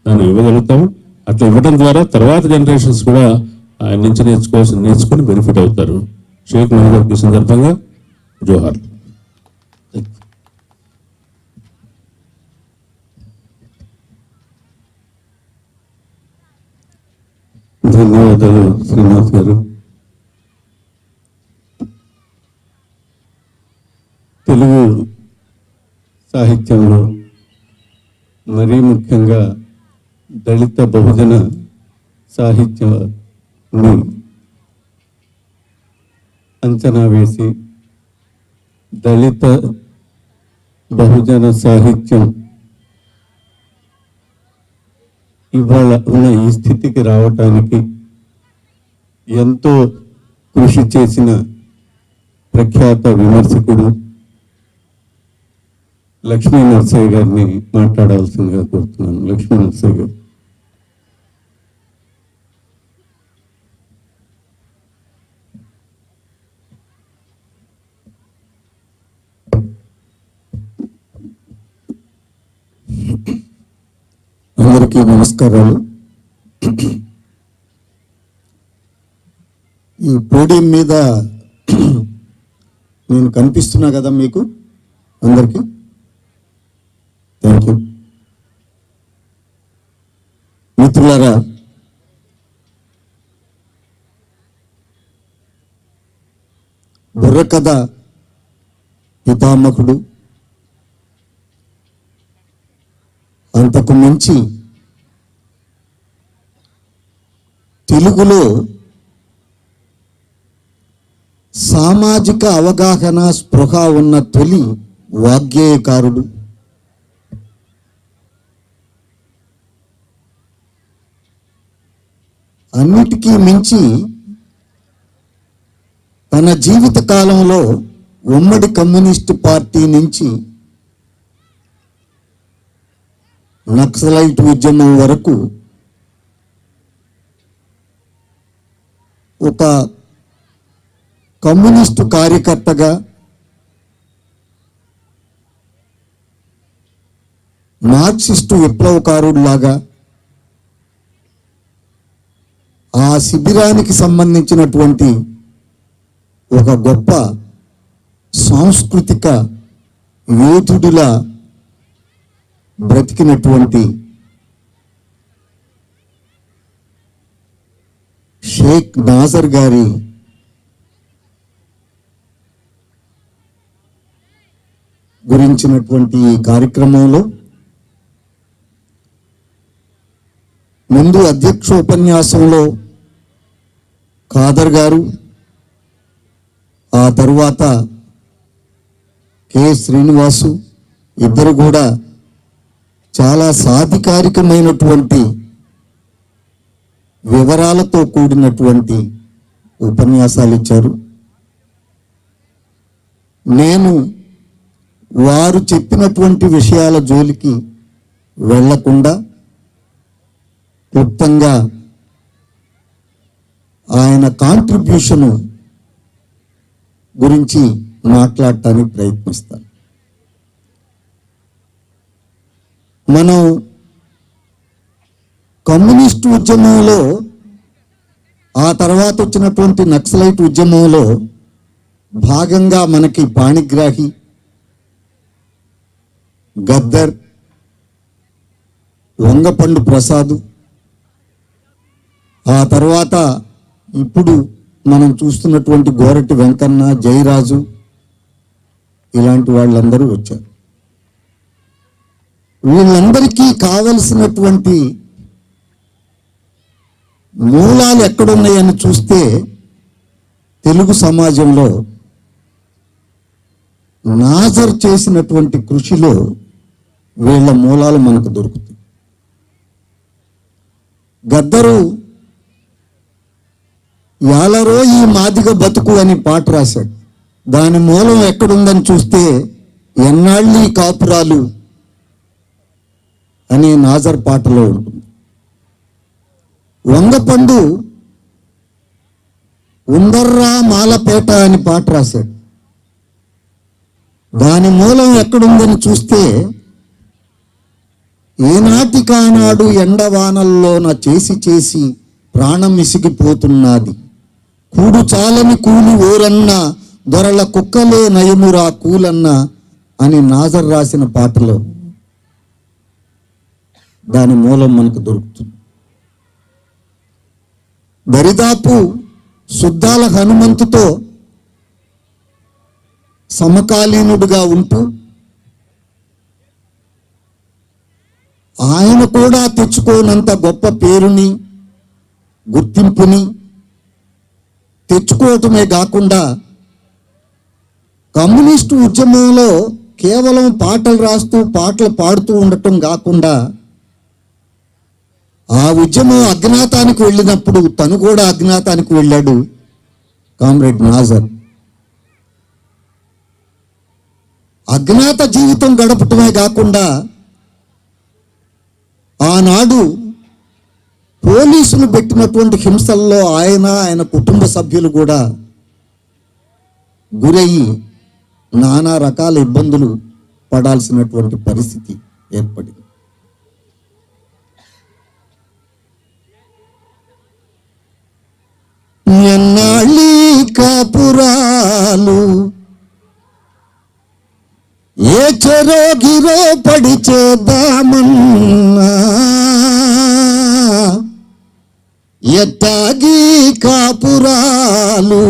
Speaker 4: దాన్ని ఇవ్వగలుగుతాము. అట్లా ఇవ్వడం ద్వారా తర్వాత జనరేషన్స్ కూడా ఆయన నుంచి నేర్చుకొని బెనిఫిట్ అవుతారు. షేక్ నాజర్కి సందర్భంగా జోహార్.
Speaker 3: ధన్యవాదాలు శ్రీనివాస్ గారు. తెలుగు సాహిత్యంలో మరీ ముఖ్యంగా దళిత బహుజన సాహిత్యాన్ని అంచనా వేసి దళిత బహుజన సాహిత్యం ఇవాళ ఉన్న ఈ స్థితికి రావటానికి ఎంతో కృషి చేసిన ప్రఖ్యాత విమర్శకుడు లక్ష్మీ నరసయ్య గారిని మాట్లాడాల్సిందిగా కోరుతున్నాను. లక్ష్మీ నరసయ్య గారు.
Speaker 5: అందరికీ నమస్కారాలు. ఈ పోడియం మీద నేను కనిపిస్తున్నా కదా మీకు అందరికీ? Thank you. మిత్రులారా, బుర్రకథ పితామహుడు, అంతకు మించి తెలుగులో సామాజిక అవగాహన స్పృహ ఉన్న తొలి వాగ్గేయకారుడు, అన్నిటికీ మించి తన జీవిత కాలంలో ఉమ్మడి కమ్యూనిస్టు పార్టీ నుంచి నక్సలైట్ ఉద్యమం వరకు ఒక కమ్యూనిస్టు కార్యకర్తగా, మార్క్సిస్టు విప్లవకారుడిలాగా ఆ శిబిరానికి సంబంధించినటువంటి ఒక గొప్ప సాంస్కృతిక యోధుడిలా బ్రతికినటువంటి షేక్ నాజర్ గారి గురించినటువంటి ఈ కార్యక్రమంలో ముందు అధ్యక్షోపన్యాసంలో ఖాదర్ గారు, ఆ తరువాత కె శ్రీనివాసు ఇద్దరు కూడా చాలా సాధికారికమైనటువంటి వివరాలతో కూడినటువంటి ఉపన్యాసాలు ఇచ్చారు. నేను వారు చెప్పినటువంటి విషయాల జోలికి వెళ్లకుండా క్లుప్తంగా ఆయన కాంట్రిబ్యూషన్ గురించి మాట్లాడటానికి ప్రయత్నిస్తాను. మనం కమ్యూనిస్టు ఉద్యమంలో, ఆ తర్వాత వచ్చినటువంటి నక్సలైట్ ఉద్యమంలో భాగంగా మనకి పాణిగ్రాహి, గద్దర్, వంగపండు ప్రసాద్, ఆ తర్వాత ఇప్పుడు మనం చూస్తున్నటువంటి గోరటి వెంకన్న, జయరాజు, ఇలాంటి వాళ్ళందరూ వచ్చారు. వీళ్ళందరికీ కావలసినటువంటి మూలాలు ఎక్కడున్నాయని చూస్తే తెలుగు సమాజంలో నాజర్ చేసినటువంటి కృషిలో వీళ్ళ మూలాలు మనకు దొరుకుతాయి. గద్దరు యాలరో ఈ మాదిగ బతుకు అని పాట రాశాడు. దాని మూలం ఎక్కడుందని చూస్తే ఎన్నాళ్ళీ కాపురాలు అనే నాజర్ పాటలో ఉంటుంది. వంగపండు ఉందర్రా మాలపేట అని పాట రాశాడు. దాని మూలం ఎక్కడుందని చూస్తే ఏనాటికానాడు ఎండవానల్లోన చేసి చేసి ప్రాణం ఇసిగిపోతున్నది, కూడు చాలని కూలి ఊరన్న దొరల కుక్కలే నయమురా కూలన్న అని నాజర్ రాసిన పాటలో దాని మూలం మనకు దొరుకుతుంది. దరిదాపు సుద్దాల హనుమంతుతో సమకాలీనుడుగా ఉంటూ ఆయన కూడా తెచ్చుకోనంత గొప్ప పేరుని, గుర్తింపుని తెచ్చుకోవటమే కాకుండా కమ్యూనిస్టు ఉద్యమంలో కేవలం పాటలు రాస్తూ పాటలు పాడుతూ ఉండటం కాకుండా ఆ ఉద్యమం అజ్ఞాతానికి వెళ్ళినప్పుడు తను కూడా అజ్ఞాతానికి వెళ్ళాడు కామ్రేడ్ నాజర్. అజ్ఞాత జీవితం గడపటమే కాకుండా ఆనాడు పోలీసులు పెట్టినటువంటి హింసల్లో ఆయన కుటుంబ సభ్యులు కూడా గురయ్యి నానా రకాల ఇబ్బందులు పడాల్సినటువంటి పరిస్థితి ఏర్పడింది. ఎన్నాళ్ళీ కాపురాలు ఏ చెరోగిరో పడి చేద్దామన్నా, ఎట్టాగి కాపురాలు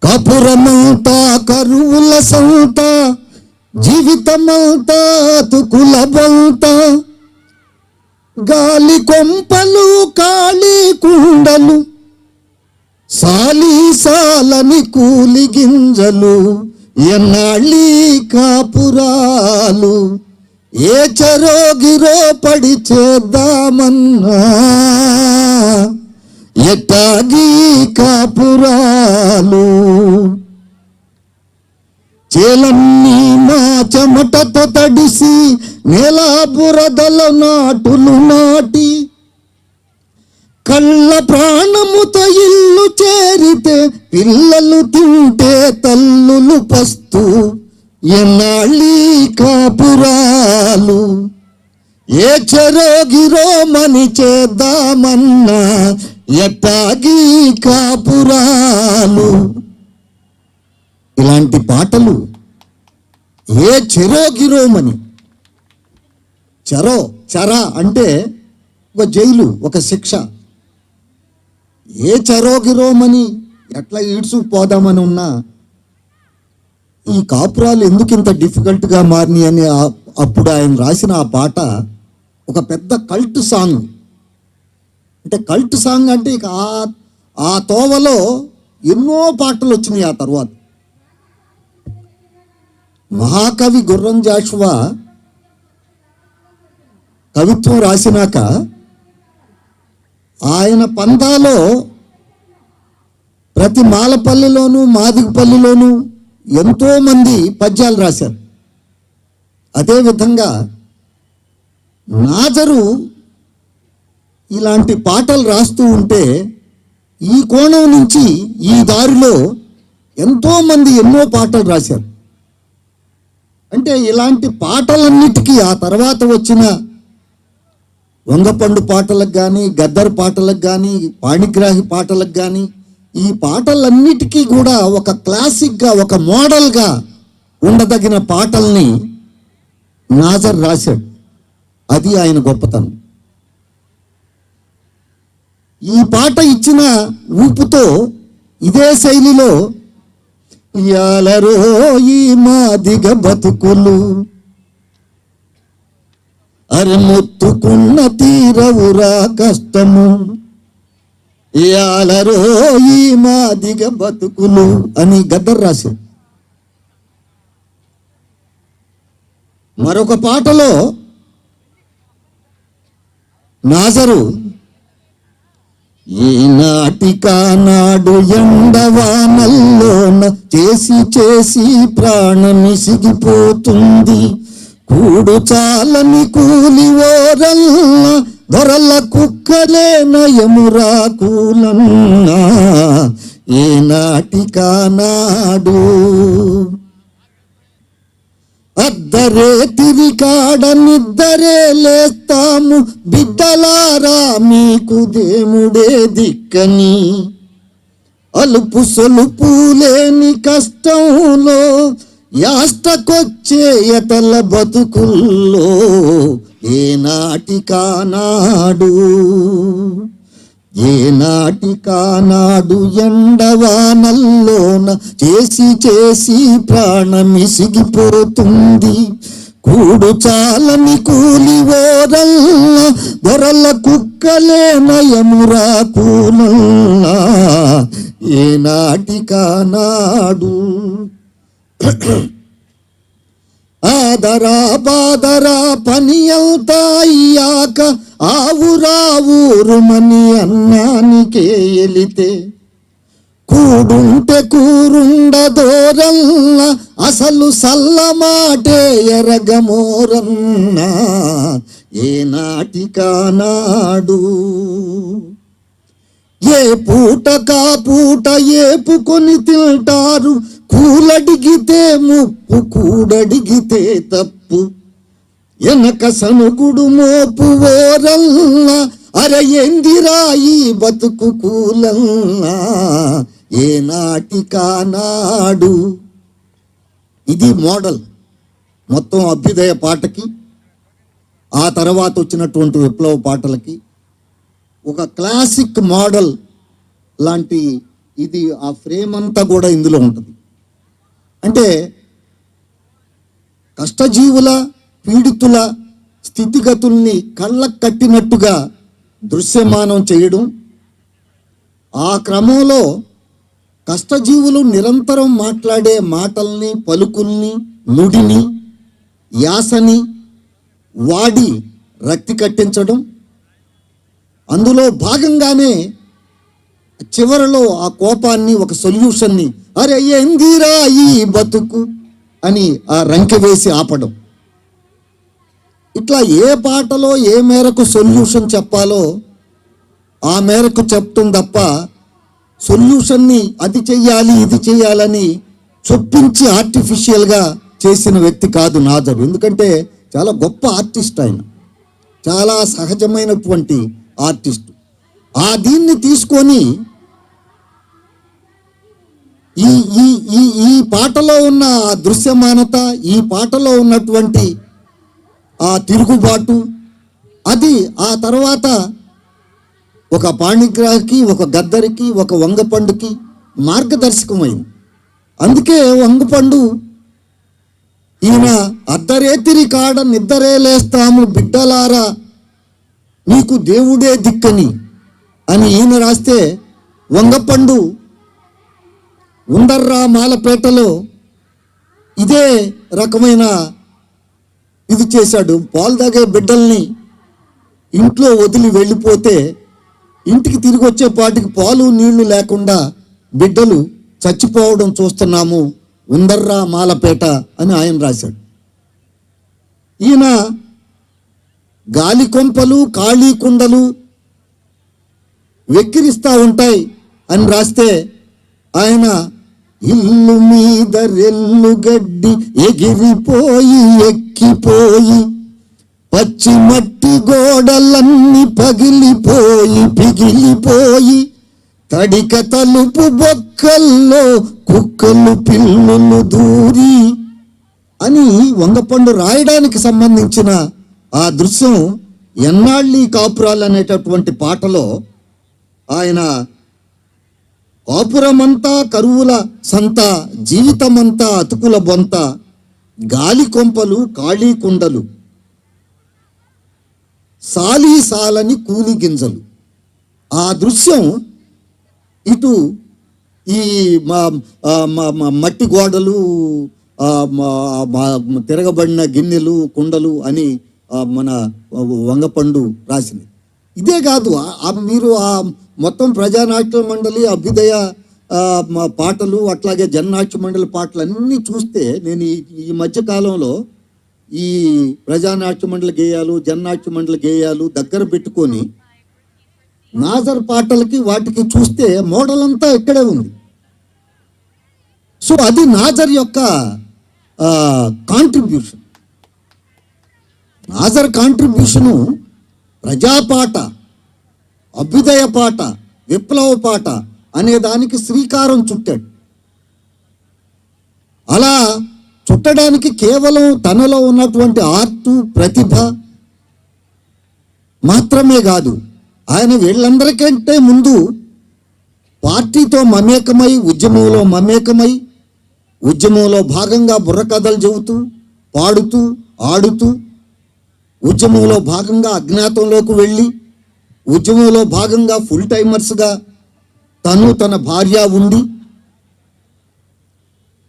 Speaker 5: కపురమంతా కరువుల సంత, జీవితమంతా తుకుల బంత, గాలి కొంపలు కాళీ కుండలు, సాలి సాలని కూలి గింజలు, ఎన్నాళ్ళీ కాపురాలు ఏ చెరోగిరో పడి చేద్దామన్నా, ఎట్టాగి కాపురాలు చేలన్నీ మా చెమటతో తడిసి నేల బురదల నాటులు నాటి, కళ్ళ ప్రాణముతో ఇల్లు చేరితే పిల్లలు తింటే తల్లులు పస్తు, ఎన్నాళ్ళీ కాపురాలు ఏ చెరోగిరో మని చేద్దామన్నా, ఎట్టాగి కాపురాలు. ఇలాంటి పాటలు ఏ చెరోగిరోమని, చెర అంటే ఒక జైలు, ఒక శిక్ష. ఏ చెరోగిరోమని ఎట్లా ఈడ్చుకుపోదామని ఉన్నా ఈ కాపురాలు ఎందుకు ఇంత డిఫికల్ట్గా మారినాయి అని అప్పుడు ఆయన రాసిన ఆ పాట ఒక పెద్ద కల్ట్ సాంగ్. అంటే కల్ట్ సాంగ్ అంటే ఇక ఆ తోవలో ఎన్నో పాటలు వచ్చినాయి. ఆ తర్వాత మహాకవి గుర్రం జాషువా కవిత్వం రాసినాక ఆయన పందాలో ప్రతి మాలపల్లిలోనూ మాదిగపల్లిలోనూ ఎంతోమంది పద్యాలు రాశారు. అదేవిధంగా నాజరు ఇలాంటి పాటలు రాస్తూ ఉంటే ఈ కోణం నుంచి ఈ దారిలో ఎంతోమంది ఎన్నో పాటలు రాశారు. అంటే ఇలాంటి పాటలన్నిటికీ ఆ తర్వాత వచ్చిన వంగపండు పాటలకు కానీ, గద్దర్ పాటలకు కానీ, పాణిగ్రాహి పాటలకు కానీ, ఈ పాటలన్నిటికీ కూడా ఒక క్లాసిక్గా, ఒక మోడల్గా ఉండదగిన పాటల్ని నాజర్ రాశాడు. అది ఆయన గొప్పతనం. ఈ పాట ఇచ్చిన ఊపుతో ఇదే శైలిలో యాలరో ఈ మాదిగ బతుకులు అరే మొత్తుకున్న తీరవురా కష్టము యాలరో ఈ మాదిగ బతుకులు అని గద్దర్ రాశాడు. మరొక పాటలో నాజరు ఈనాటికానాడు ఎండవానల్లోన చేసి చేసి ప్రాణమిసిగిపోతుంది కూడు చాలని కూలి ఓరల్ల దొరల కుక్కలే నయమురా కూలన్నా ఈనాటికానాడు అద్దరే తిరికాడ నిద్దరే లేస్తాము బిడ్డలారా మీకు దేవుడే దిక్కని అలుపు సొలుపు లేని కష్టంలో యాష్టకొచ్చే ఎతల బతుకుల్లో ఏనాటికానాడు ఏనాటికానాడు ఎండవానల్లోన చేసి చేసి ప్రాణమిసిగిపోతుంది కూడు చాలని కూలి ఓరల్ల దొరల కుక్కలే నయమురా కూలల్లా ఏనాటికానాడు ఆదరా బాదరా పని అంతా అయ్యాక ఆవురావురుమని అన్నానికే ఎలితే కూడుంటే కూరుండదోరల్ల అసలు సల్లమాటే ఎరగమోరన్నా ఏనాటికానాడు ఏ పూట కా పూట ఏపుకొని తింటారు కూలడిగితే ముప్పు కూడడిగితే తప్పు ఎనక సనుగుడు మోపు ఓరల్ల అరే ఎందిరా ఈ బతుకు కూలల్లా ఏనాటికానాడు. ఇది మోడల్ మొత్తం అభ్యుదయ పాటకి, ఆ తర్వాత వచ్చినటువంటి విప్లవ పాటలకి ఒక క్లాసిక్ మోడల్ లాంటి ఇది ఆ ఫ్రేమ్ అంతా కూడా ఇందులో ఉంటుంది. అంటే కష్టజీవుల పీడితుల స్థితిగతుల్ని కళ్ళకు కట్టినట్టుగా దృశ్యమానం చేయడం, ఆ క్రమంలో కష్టజీవులు నిరంతరం మాట్లాడే మాటల్ని, పలుకుల్ని, నుడిని, యాసని వాడి రక్తి కట్టించడం, అందులో భాగంగానే చివరిలో ఆ కోపాన్ని ఒక సొల్యూషన్ని అరే ఎందిరా ఈ బతుకు అని ఆ రంకె వేసి ఆపడం. ఇట్లా ఏ పాటలో ఏ మేరకు సొల్యూషన్ చెప్పాలో ఆ మేరకు చెప్తుంది తప్ప సొల్యూషన్ని అది చెయ్యాలి ఇది చెయ్యాలని చొప్పించి ఆర్టిఫిషియల్గా చేసిన వ్యక్తి కాదు నాజరు. ఎందుకంటే చాలా గొప్ప ఆర్టిస్ట్ ఆయన, చాలా సహజమైనటువంటి ఆర్టిస్ట్. ఆ దీన్ని తీసుకొని ఈ ఈ ఈ ఈ పాటలో ఉన్న ఆ దృశ్యమానత, ఈ పాటలో ఉన్నటువంటి ఆ తిరుగుబాటు, అది ఆ తర్వాత ఒక పాణిగ్రాహికి, ఒక గద్దరికి, ఒక వంగపండుకి మార్గదర్శకమైంది. అందుకే వంగపండు ఈయన అద్దరేతిరి కాడ నిద్దరే లేస్తాము బిడ్డలారా నీకు దేవుడే దిక్కని అని ఈయన రాస్తే, వంగపండు ఉందర్రా మాలపేటలో ఇదే రకమైన ఇది చేశాడు. పాలు తాగే బిడ్డల్ని ఇంట్లో వదిలి వెళ్ళిపోతే ఇంటికి తిరిగి వచ్చేపాటికి పాలు నీళ్లు లేకుండా బిడ్డలు చచ్చిపోవడం చూస్తున్నాము, ఉందర్రా మాలపేట అని ఆయన రాశాడు. ఈయన గాలి కొంపలు ఖాళీ కుండలు వెక్కిరిస్తూ ఉంటాయి అని రాస్తే ఆయన ఇల్లు మీద రెల్లు గడ్డి ఎగిరిపోయి ఎక్కిపోయి పచ్చి మట్టి గోడలన్నీ పగిలిపోయి పిగిలిపోయి తడిక తలుపు బొక్కల్లో కుక్కలు పిల్లులు దూరి అని వంగపండు రాయడానికి సంబంధించిన ఆ దృశ్యం ఎన్నాళ్ళీ కాపురాలు అనేటటువంటి పాటలో ఆయన కాపురమంతా కరువుల సంత, జీవితమంతా అతుకుల బొంత, గాలి కొంపలు ఖాళీ కుండలు, సాలి సాలని కూలి గింజలు. ఆ దృశ్యం ఇటు ఈ మట్టి గోడలు, తిరగబడిన గిన్నెలు కుండలు అని మన వంగపండు రాసింది. ఇదే కాదు, మీరు ఆ మొత్తం ప్రజానాట్య మండలి, అభ్యుదయ పాటలు, అట్లాగే జననాట్య మండలి పాటలు అన్నీ చూస్తే నేను ఈ మధ్య కాలంలో ఈ ప్రజానాట్య మండలి గేయాలు, జననాట్య మండలి గేయాలు దగ్గర పెట్టుకొని నాజర్ పాటలకి వాటికి చూస్తే మోడల్ అంతా ఇక్కడే ఉంది. సో అది నాజర్ యొక్క కాంట్రిబ్యూషన్. నాజర్ కాంట్రిబ్యూషను ప్రజాపాట, అభ్యుదయ పాట, విప్లవ పాట అనే దానికి శ్రీకారం చుట్టాడు. అలా చుట్టడానికి కేవలం తనలో ఉన్నటువంటి ఆర్టు, ప్రతిభ మాత్రమే కాదు, ఆయన వీళ్ళందరికంటే ముందు పార్టీతో మమేకమై, ఉద్యమంలో మమేకమై, ఉద్యమంలో భాగంగా బుర్రకథలు చెబుతూ, పాడుతూ, ఆడుతూ, ఉద్యమంలో భాగంగా అజ్ఞాతంలోకి వెళ్ళి, ఉద్యమంలో భాగంగా ఫుల్ టైమర్స్గా తను తన భార్య ఉండి,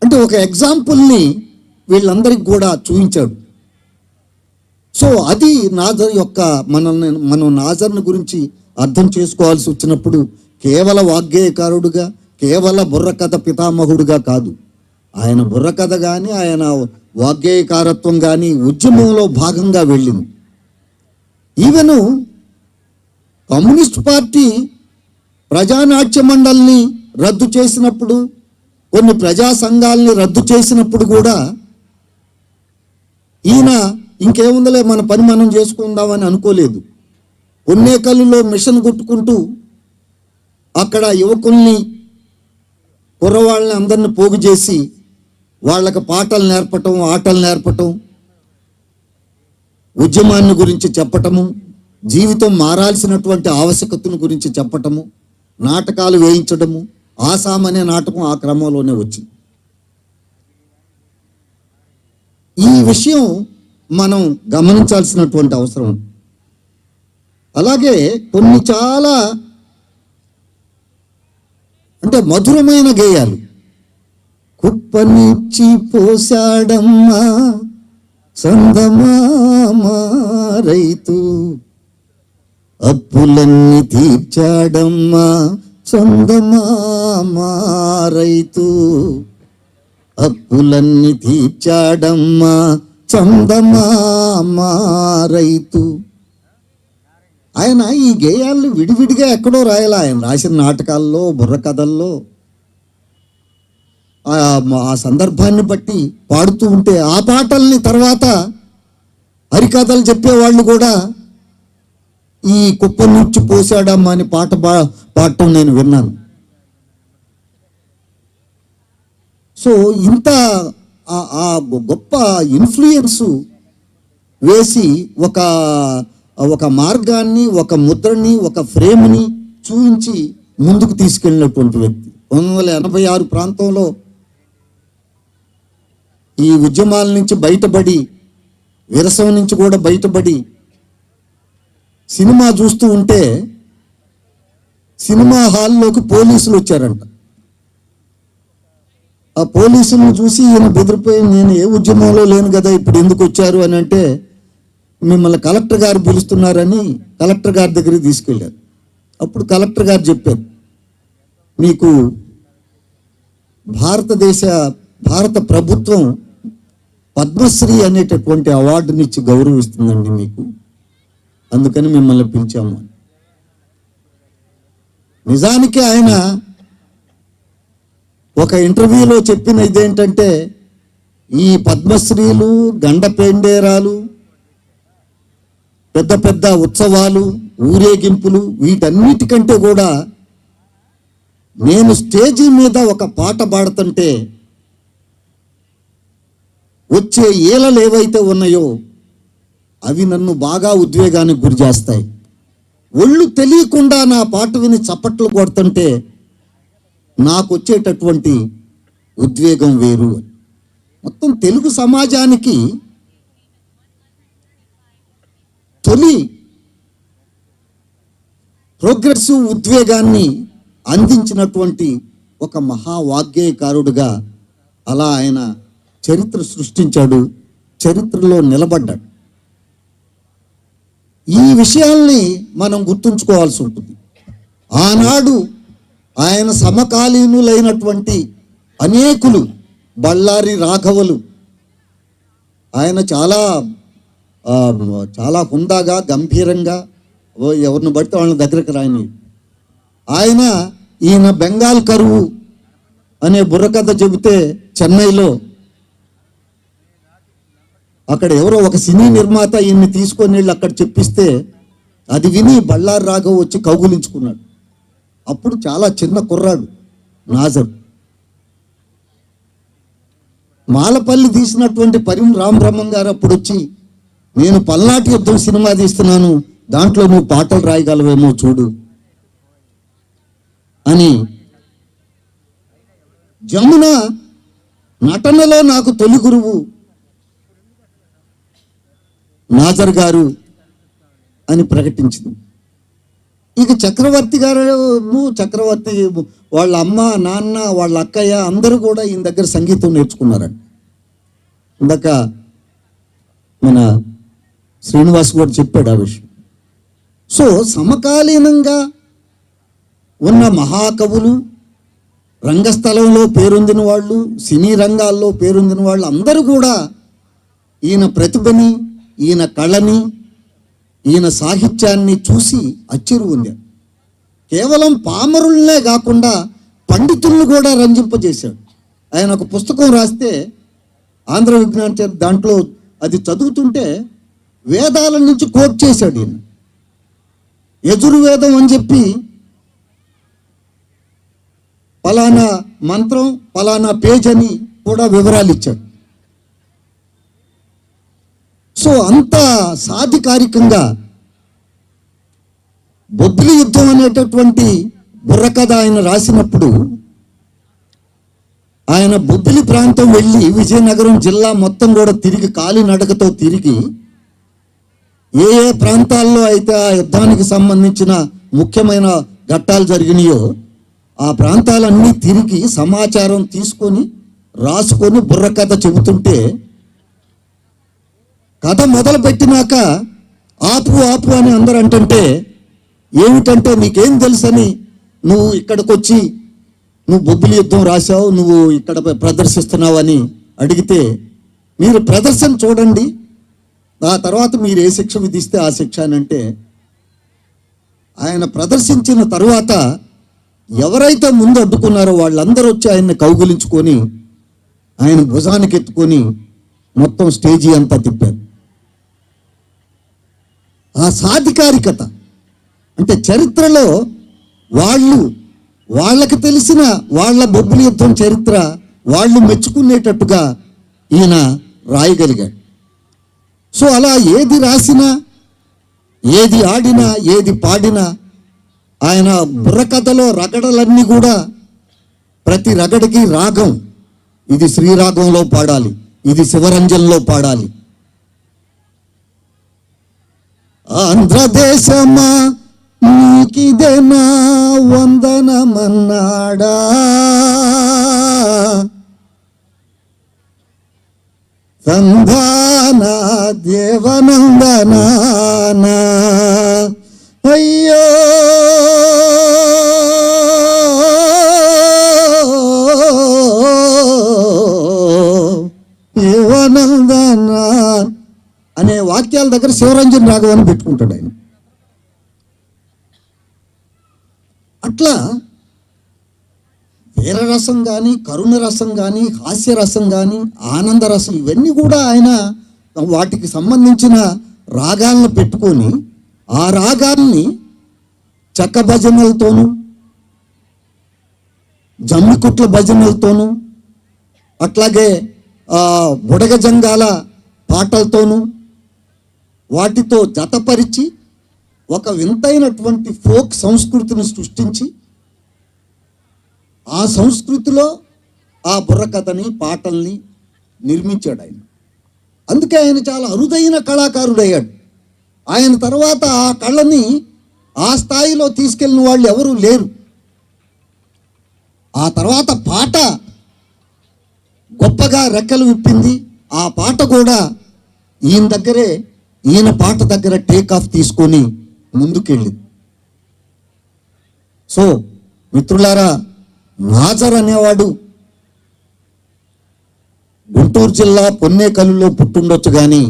Speaker 5: అంటే ఒక ఎగ్జాంపుల్ని వీళ్ళందరికీ కూడా చూపించాడు. సో అది నాజర్ యొక్క మనం నాజర్ని గురించి అర్థం చేసుకోవాల్సి వచ్చినప్పుడు కేవల వాగ్గేయకారుడుగా, కేవల బుర్రకథ పితామహుడుగా కాదు, ఆయన బుర్రకథ కానీ, ఆయన వాగ్గేయకారత్వం కానీ ఉద్యమంలో భాగంగా వెళ్ళింది. ఈవెను కమ్యూనిస్ట్ పార్టీ ప్రజానాట్య మండలిని రద్దు చేసినప్పుడు, కొన్ని ప్రజా సంఘాలని రద్దు చేసినప్పుడు కూడా ఈయన ఇంకేముందలే మన పని మనం చేసుకుందామని అనుకోలేదు. పొన్నేకల్లులో మిషన్ కొట్టుకుంటూ అక్కడ యువకుల్ని, కుర్రవాళ్ళని అందరిని పోగు చేసి వాళ్ళకి పాటలు నేర్పటం, ఆటలు నేర్పటం, ఉద్యమాన్ని గురించి చెప్పటము, జీవితం మారాల్సినటువంటి ఆవశ్యకతను గురించి చెప్పటము, నాటకాలు వేయించడము, ఆసాం అనే నాటకం ఆ క్రమంలోనే వచ్చింది. ఈ విషయం మనం గమనించాల్సినటువంటి అవసరం. అలాగే కొన్ని చాలా అంటే మధురమైన గేయాలు, కుప్పనిచ్చి పోసాడమ్మా సందమామ రైతు, అప్పులన్నీ తీర్చాడమ్మా సందమామ రైతు, అప్పులన్నీ తీర్చాడమ్మా చందమామ రైతు. ఆయన ఈ గేయాలను విడివిడిగా ఎక్కడో రాయాల. ఆయన రాసిన నాటకాల్లో, బుర్రకథల్లో ఆ సందర్భాన్ని బట్టి పాడుతూ ఉంటే ఆ పాటల్ని తర్వాత హరికథలు చెప్పేవాళ్ళు కూడా ఈ కుప్ప నుంచి పోసాడమ్మా అని పాట పాడటం నేను విన్నాను. సో ఇంత ఆ గొప్ప ఇన్ఫ్లుయెన్సు వేసి ఒక మార్గాన్ని, ఒక ముద్రని, ఒక ఫ్రేమ్ని చూపించి ముందుకు తీసుకెళ్ళినటువంటి వ్యక్తి. 1986 ప్రాంతంలో ఈ ఉద్యమాల నుంచి బయటపడి, విరసం నుంచి కూడా బయటపడి సినిమా చూస్తూ ఉంటే సినిమా హాల్లోకి పోలీసులు వచ్చారంట. ఆ పోలీసులను చూసి ఈయన బెదిరిపోయి, నేను ఏ ఉద్యమంలో లేను కదా, ఇప్పుడు ఎందుకు వచ్చారు అని అంటే, మిమ్మల్ని కలెక్టర్ గారు పిలుస్తున్నారని కలెక్టర్ గారి దగ్గరికి తీసుకెళ్ళారు. అప్పుడు కలెక్టర్ గారు చెప్పారు, మీకు భారత ప్రభుత్వం పద్మశ్రీ అనేటటువంటి అవార్డునిచ్చి గౌరవిస్తుందండి మీకు, అందుకని మిమ్మల్ని పిలిచాము. నిజానికి ఆయన ఒక ఇంటర్వ్యూలో చెప్పిన ఇదేంటంటే, ఈ పద్మశ్రీలు, గండపెండేరాలు, పెద్ద పెద్ద ఉత్సవాలు, ఊరేగింపులు, వీటన్నిటికంటే కూడా నేను స్టేజీ మీద ఒక పాట పాడుతుంటే వచ్చే ఈలలు ఏవైతే ఉన్నాయో అవి నన్ను బాగా ఉద్వేగానికి గురి చేస్తాయి. ఒళ్ళు తెలియకుండా నా పాట విని చప్పట్లు కొడుతుంటే నాకు వచ్చేటటువంటి ఉద్వేగం వేరు. మొత్తం తెలుగు సమాజానికి తొలి ప్రోగ్రెసివ్ ఉద్వేగాన్ని అందించినటువంటి ఒక మహావాగ్గేయకారుడుగా అలా ఆయన చరిత్ర సృష్టించాడు, చరిత్రలో నిలబడ్డాడు. ఈ విషయాల్ని మనం గుర్తుంచుకోవాల్సి ఉంటుంది. ఆనాడు ఆయన సమకాలీనులైనటువంటి అనేకులు, బళ్ళారి రాఘవులు, ఆయన చాలా హుందాగా, గంభీరంగా, ఎవరిని పడితే వాళ్ళ దగ్గరకు రాని ఈయన బెంగాల్ కరువు అనే బుర్రకథ చెబితే చెన్నైలో అక్కడ ఎవరో ఒక సినీ నిర్మాత ఈయన్ని తీసుకొని వెళ్ళి అక్కడ చెప్పిస్తే అది విని బళ్ళారి రాఘవ్ వచ్చి కౌగులించుకున్నాడు. అప్పుడు చాలా చిన్న కుర్రాడు నాజర్. మాలపల్లి తీసినటువంటి పరిం రామబ్రహ్మం గారు అప్పుడు వచ్చి, నేను పల్నాటి యుద్ధం సినిమా తీస్తున్నాను, దాంట్లో నువ్వు పాటలు రాయగలవేమో చూడు అని. జమున నటనలో నాకు తొలి గురువు నాజర్ గారు అని ప్రకటించింది. ఇక చక్రవర్తి వాళ్ళ అమ్మ, నాన్న, వాళ్ళ అక్కయ్య అందరూ కూడా ఈయన దగ్గర సంగీతం నేర్చుకున్నారండి. ఇందాక మన శ్రీనివాస్ కూడా చెప్పాడు ఆ విషయం. సో సమకాలీనంగా ఉన్న మహాకవులు, రంగస్థలంలో పేరొందిన వాళ్ళు, సినీ రంగాల్లో పేరొందిన వాళ్ళు అందరూ కూడా ఈయన ప్రతిభని, ఈయన కళని, ఈయన సాహిత్యాన్ని చూసి అచ్చిరు పొందారు. కేవలం పామరులనే కాకుండా పండితులను కూడా రంజింపజేశాడు. ఆయన ఒక పుస్తకం రాస్తే ఆంధ్ర విజ్ఞాన దాంట్లో అది చదువుతుంటే వేదాల నుంచి కోట్ చేశాడు ఈయన. యజుర్వేదం అని చెప్పి పలానా మంత్రం, పలానా పేజ్ అని కూడా వివరాలు ఇచ్చాడు. సో అంత సాధికారికంగా బొబ్బిలి యుద్ధం అనేటటువంటి బుర్రకథ ఆయన రాసినప్పుడు ఆయన బొబ్బిలి ప్రాంతం వెళ్ళి విజయనగరం జిల్లా మొత్తం కూడా తిరిగి, కాలినడకతో తిరిగి ఏ ఏ ప్రాంతాల్లో అయితే ఆ యుద్ధానికి సంబంధించిన ముఖ్యమైన ఘట్టాలు జరిగినాయో ఆ ప్రాంతాలన్నీ తిరిగి సమాచారం తీసుకొని రాసుకొని బుర్రకథ చెబుతుంటే, కథ మొదలు పెట్టినాక ఆపు అని అందరూ అంటుంటే, ఏమిటంటే నీకేం తెలుసని నువ్వు ఇక్కడికి వచ్చి నువ్వు బొబ్బిలి యుద్ధం రాశావు, నువ్వు ఇక్కడ ప్రదర్శిస్తున్నావు అని అడిగితే, మీరు ప్రదర్శన చూడండి, ఆ తర్వాత మీరు ఏ శిక్ష విధిస్తే ఆ శిక్ష అని అంటే, ఆయన ప్రదర్శించిన తరువాత ఎవరైతే ముందు అడ్డుకున్నారో వాళ్ళందరూ వచ్చి ఆయన్ని కౌగులించుకొని ఆయన భుజానికి ఎత్తుకొని మొత్తం స్టేజీ అంతా తిప్పారు. ఆ సాధికారికత అంటే చరిత్రలో వాళ్ళకి తెలిసిన వాళ్ళ బొబ్బిలి యుద్ధం చరిత్ర వాళ్ళు మెచ్చుకునేటట్టుగా ఈయన రాయగలిగాడు. సో అలా ఏది రాసినా, ఏది ఆడినా, ఏది పాడినా ఆయన బుర్రకథలో రగడలన్నీ కూడా ప్రతి రగడికి రాగం, ఇది శ్రీరాగంలో పాడాలి, ఇది శివరంజన్లో పాడాలి. ఆంధ్రదేశమా నీకిదే నా వందనమన్నాడా, తందాన దేవనందనాన అయ్యో దేవనందన అనే వాక్యాల దగ్గర శివరంజన్ రాఘవ అని పెట్టుకుంటాడు ఆయన. అట్లా వీరరసం కానీ, కరుణ రసం కానీ, హాస్యరసం కానీ, ఆనందరసం ఇవన్నీ కూడా ఆయన వాటికి సంబంధించిన రాగాలను పెట్టుకొని ఆ రాగాల్ని చెక్క భజనలతోనూ జమ్మికుట్ల భజనలతోనూ అట్లాగే బుడగ జంగాల పాటలతోనూ వాటితో జతపరిచి ఒక వింతైనటువంటి ఫోక్ సంస్కృతిని సృష్టించి ఆ సంస్కృతిలో ఆ బుర్రకథని పాటల్ని నిర్మించాడు ఆయన. అందుకే ఆయన చాలా అరుదైన కళాకారుడయ్యాడు. ఆయన తర్వాత ఆ కళని ఆ స్థాయిలో తీసుకెళ్ళిన వాళ్ళు ఎవరూ లేరు. ఆ తర్వాత పాట గొప్పగా రెక్కలు విప్పింది. ఆ పాట కూడా ఈయన పాట దగ్గర టేక్ ఆఫ్ తీసుకొని ముందుకెళ్ళింది. సో మిత్రులారా, నాజర్ అనేవాడు గుంటూరు జిల్లా పొన్నేకల్లులో పుట్టుండొచ్చు కానీ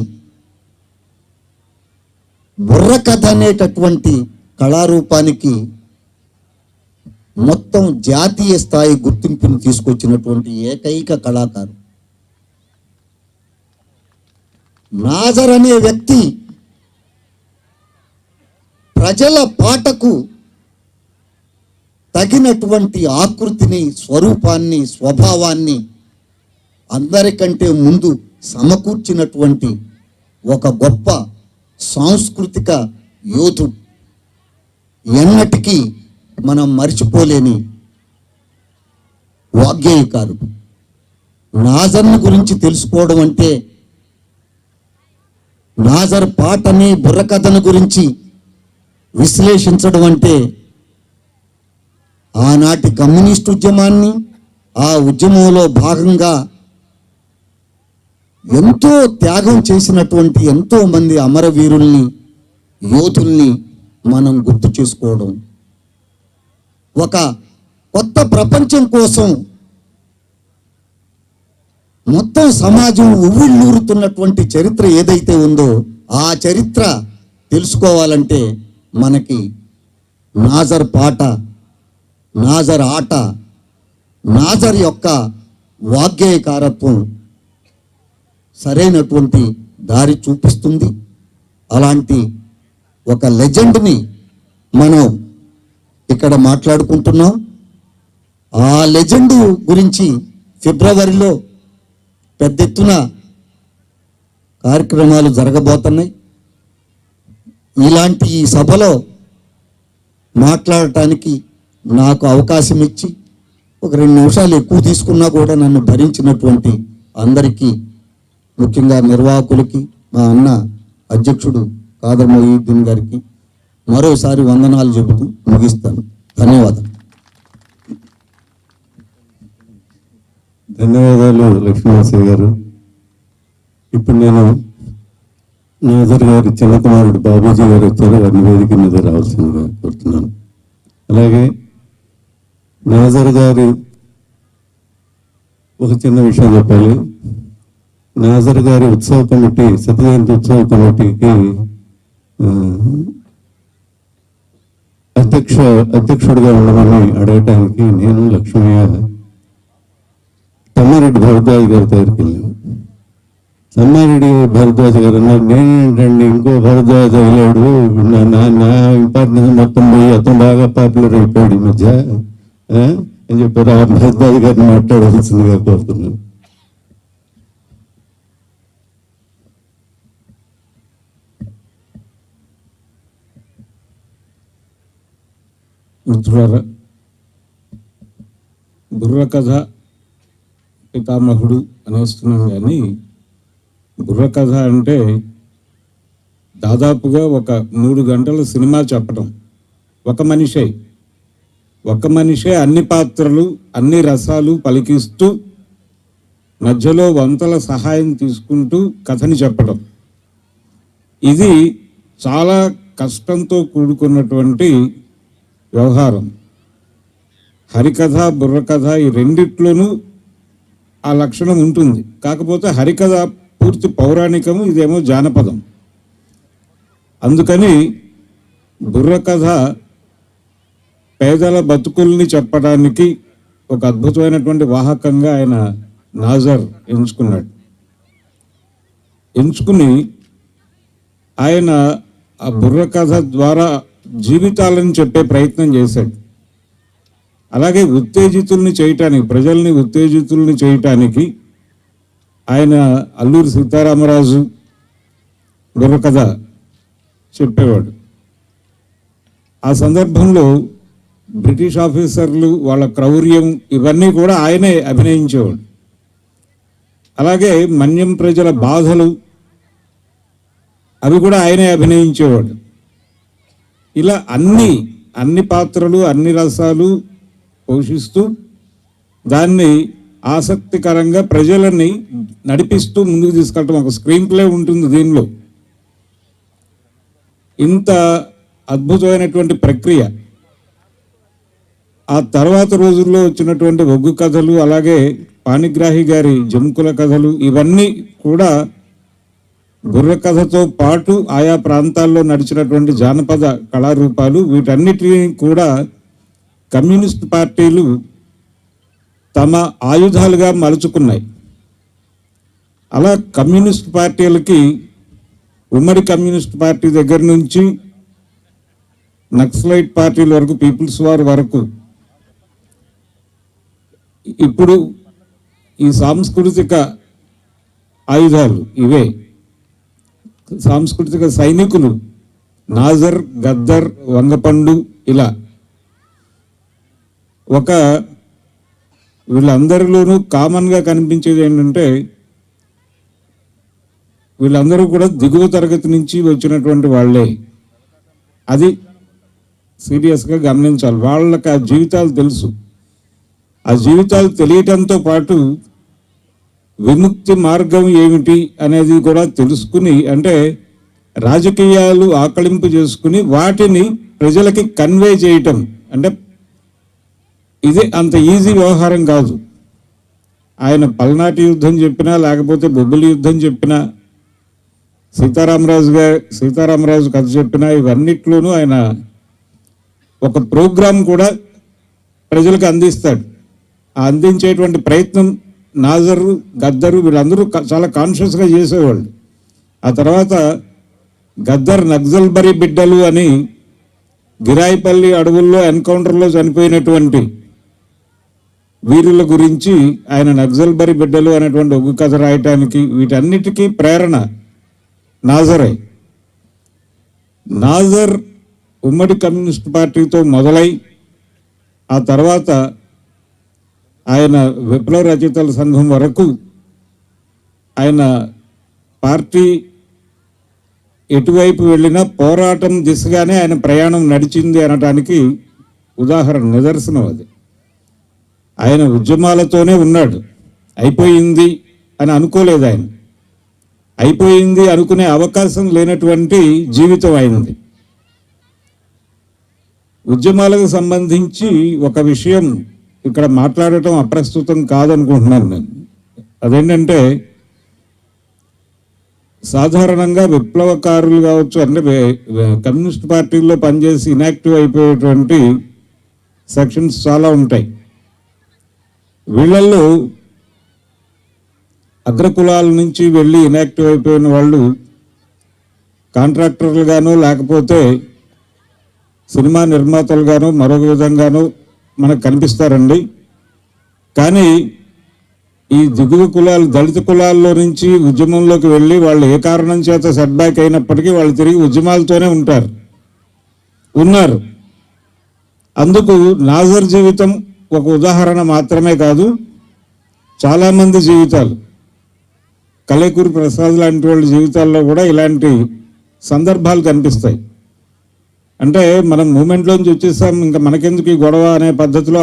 Speaker 5: బుర్రకథ అనేటటువంటి కళారూపానికి మొత్తం జాతీయ స్థాయి గుర్తింపును తీసుకొచ్చినటువంటి ఏకైక కళాకారు నాజర్ అనే వ్యక్తి. ప్రజల పాటకు తగినటువంటి ఆకృతిని, స్వరూపాన్ని, స్వభావాన్ని అందరికంటే ముందు సమకూర్చినటువంటి ఒక గొప్ప సాంస్కృతిక యోధుడు. ఎన్నటికీ మనం మర్చిపోలేని వాగ్గేయకారుడు. నాజర్ను గురించి తెలుసుకోవడం అంటే, నాజర్ పాటని, బుర్రకథను గురించి విశ్లేషించడం అంటే ఆనాటి కమ్యూనిస్ట్ ఉద్యమాన్ని, ఆ ఉద్యమంలో భాగంగా ఎంతో త్యాగం చేసినటువంటి ఎంతో మంది అమరవీరుల్ని, యోధుల్ని మనం గుర్తు చేసుకోవడం, ఒక కొత్త ప్రపంచం కోసం మొత్తం సమాజం ఉవ్విళ్ళూరుతున్నటువంటి చరిత్ర ఏదైతే ఉందో ఆ చరిత్ర తెలుసుకోవాలంటే మనకి నాజర్ పాట, నాజర్ ఆట, నాజర్ యొక్క వాగ్గేయకారత్వం సరైనటువంటి దారి చూపిస్తుంది. అలాంటి ఒక లెజెండ్ని మనం ఇక్కడ మాట్లాడుకుంటున్నాం. ఆ లెజెండ్ గురించి ఫిబ్రవరిలో పెద్ద ఎత్తున కార్యక్రమాలు జరగబోతున్నాయి. ఇలాంటి ఈ సభలో మాట్లాడటానికి నాకు అవకాశం ఇచ్చి ఒక 2 నిమిషాలు ఎక్కువ తీసుకున్నా కూడా నన్ను భరించినటువంటి అందరికీ, ముఖ్యంగా నిర్వాహకులకి, మా అన్న అధ్యక్షుడు కాదర్ మొయిద్దీన్ గారికి మరోసారి వందనాలు చెబుతూ ముగిస్తాను. ధన్యవాదాలు.
Speaker 3: ధన్యవాదాలు లక్ష్మీనరసింహ గారు. ఇప్పుడు నేను నాజర్ గారి చిన్న కుమారుడు బాబూజీ గారు వచ్చారు, వారిని వేదిక మీద రావాల్సిందిగా కోరుతున్నాను. అలాగే నాజర్ గారి ఒక చిన్న విషయం చెప్పాలి. నాజర్ గారి ఉత్సవ కమిటీ, శతజయంతి ఉత్సవ కమిటీకి అధ్యక్షుడిగా ఉండమని అడగటానికి నేను, లక్ష్మయ్య, తమ్మారెడ్డి భరద్వాజ్ గారి దగ్గరికి వెళ్ళాము. తమ్మారెడ్డి భరద్వాజ్ గారు అన్నారు, నేనేంటండి ఇంకో భరద్వాజ్ అయ్యాడు, నా ఇంపార్టెన్స్ మొత్తం పోయి అతను బాగా పాపులర్ అయిపోయాడు ఈ మధ్య అని చెప్పారు. ఆ భరద్వాజ్ గారిని మాట్లాడవలసిందిగా కోరుతున్నాను.
Speaker 4: మిత్రులారా, బుర్రకథ పితామహుడు అనేస్తున్నాం కానీ బుర్రకథ అంటే దాదాపుగా ఒక 3 గంటల సినిమా చెప్పడం. ఒక మనిషే అన్ని పాత్రలు, అన్ని రసాలు పలికిస్తూ
Speaker 6: మధ్యలో వంతల సహాయం తీసుకుంటూ కథని చెప్పడం, ఇది చాలా కష్టంతో కూడుకున్నటువంటి వ్యవహారం. హరికథ బుర్రకథ ఈ రెండిట్లోనూ ఆ లక్షణం ఉంటుంది. కాకపోతే హరికథ పూర్తి పౌరాణికము, ఇదేమో జానపదం. అందుకని బుర్రకథ పేదల బతుకుల్ని చెప్పడానికి ఒక అద్భుతమైనటువంటి వాహకంగా ఆయన నాజర్ ఎంచుకున్నాడు. ఎంచుకుని ఆయన ఆ బుర్రకథ ద్వారా జీవితాలను చెప్పే ప్రయత్నం చేశాడు. అలాగే ఉత్తేజితుల్ని చేయటానికి, ప్రజల్ని ఉత్తేజితుల్ని చేయటానికి ఆయన అల్లూరి సీతారామరాజు బుర్రకథ చెప్పేవాడు. ఆ సందర్భంలో బ్రిటిష్ ఆఫీసర్లు వాళ్ళ క్రౌర్యం ఇవన్నీ కూడా ఆయనే అభినయించేవాడు. అలాగే మన్యం ప్రజల బాధలు అవి కూడా ఆయనే అభినయించేవాడు. ఇలా అన్ని పాత్రలు అన్ని రసాలు పోషిస్తూ దాన్ని ఆసక్తికరంగా ప్రజలని నడిపిస్తూ ముందుకు తీసుకెళ్ళటం ఒక స్క్రీన్ ప్లే ఉంటుంది దీనిలో. ఇంత అద్భుతమైనటువంటి ప్రక్రియ. ఆ తర్వాత రోజుల్లో వచ్చినటువంటి ఒగ్గు కథలు, అలాగే పాణిగ్రాహి గారి జంకుల కథలు, ఇవన్నీ కూడా బుర్రకథతో పాటు ఆయా ప్రాంతాల్లో నడిచినటువంటి జానపద కళారూపాలు, వీటన్నిటిని కూడా కమ్యూనిస్ట్ పార్టీలు తమ ఆయుధాలుగా మలుచుకున్నాయి. అలా కమ్యూనిస్ట్ పార్టీలకి, ఉమ్మడి కమ్యూనిస్ట్ పార్టీ దగ్గర నుంచి నక్సలైట్ పార్టీల వరకు, పీపుల్స్ వార్ వరకు, ఇప్పుడు ఈ సాంస్కృతిక ఆయుధాలు ఇవే. సాంస్కృతిక సైనికులు నాజర్, గద్దర్, వంగపండు, ఇలా ఒక వీళ్ళందరిలోనూ కామన్గా కనిపించేది ఏంటంటే వీళ్ళందరూ కూడా దిగువ తరగతి నుంచి వచ్చినటువంటి వాళ్ళే. అది సీరియస్గా గమనించాలి. వాళ్ళకి ఆ జీవితాలు తెలుసు. ఆ జీవితాలు తెలియటంతో పాటు విముక్తి మార్గం ఏమిటి అనేది కూడా తెలుసుకుని, అంటే రాజకీయాలు ఆకళింపు చేసుకుని వాటిని ప్రజలకి కన్వే చేయటం, అంటే ఇది అంత ఈజీ వ్యవహారం కాదు. ఆయన పల్నాటి యుద్ధం చెప్పినా, లేకపోతే బొబ్బిలి యుద్ధం చెప్పినా, సీతారామరాజు కథ చెప్పినా, ఇవన్నిట్లోనూ ఆయన ఒక ప్రోగ్రాం కూడా ప్రజలకు అందిస్తాడు. ఆ అందించేటువంటి ప్రయత్నం నాజరు, గద్దరు వీళ్ళందరూ చాలా కాన్షియస్గా చేసేవాళ్ళు. ఆ తర్వాత గద్దర్ నక్సల్బరీ బిడ్డలు అని గిరాయిపల్లి అడవుల్లో ఎన్కౌంటర్లో చనిపోయినటువంటి వీరుల గురించి ఆయన నక్సల్బరీ బిడ్డలు అనేటువంటి ఒగ్గు కథ రాయటానికి, వీటన్నిటికీ ప్రేరణ నాజరే. నాజర్ ఉమ్మడి కమ్యూనిస్ట్ పార్టీతో మొదలై ఆ తర్వాత ఆయన విప్లవ రచయితల సంఘం వరకు ఆయన పార్టీ ఎటువైపు వెళ్ళినా పోరాటం దిశగానే ఆయన ప్రయాణం నడిచింది అనటానికి ఉదాహరణ, నిదర్శనం అది. ఆయన ఉద్యమాలతోనే ఉన్నాడు. అయిపోయింది అని అనుకోలేదు ఆయన. అయిపోయింది అనుకునే అవకాశం లేనటువంటి జీవితం ఆయనది. ఉద్యమాలకు సంబంధించి ఒక విషయం ఇక్కడ మాట్లాడటం అప్రస్తుతం కాదనుకుంటున్నాను నేను. అదేంటంటే సాధారణంగా విప్లవకారులు కావచ్చు, అంటే కమ్యూనిస్ట్ పార్టీల్లో పనిచేసి ఇనాక్టివ్ అయిపోయేటువంటి సెక్షన్స్ చాలా ఉంటాయి. వీళ్ళల్లో అగ్రకులాల నుంచి వెళ్ళి ఇనాక్టివ్ అయిపోయిన వాళ్ళు కాంట్రాక్టర్లుగానో లేకపోతే సినిమా నిర్మాతలుగానో మరొక విధంగానో మనకు కనిపిస్తారండి. కానీ ఈ దిగువ కులాలు, దళిత కులాల్లో నుంచి ఉద్యమంలోకి వెళ్ళి వాళ్ళు ఏ కారణం చేత సెట్బ్యాక్ అయినప్పటికీ వాళ్ళు తిరిగి ఉద్యమాలతోనే ఉన్నారు. అందుకు నాజర్ జీవితం ఒక ఉదాహరణ మాత్రమే కాదు, చాలామంది జీవితాలు, కలేకూరి ప్రసాద్ లాంటి వాళ్ళ జీవితాల్లో కూడా ఇలాంటి సందర్భాలు కనిపిస్తాయి. అంటే మనం మూమెంట్లోంచి వచ్చేసాం, ఇంకా మనకెందుకు ఈ గొడవ అనే పద్ధతిలో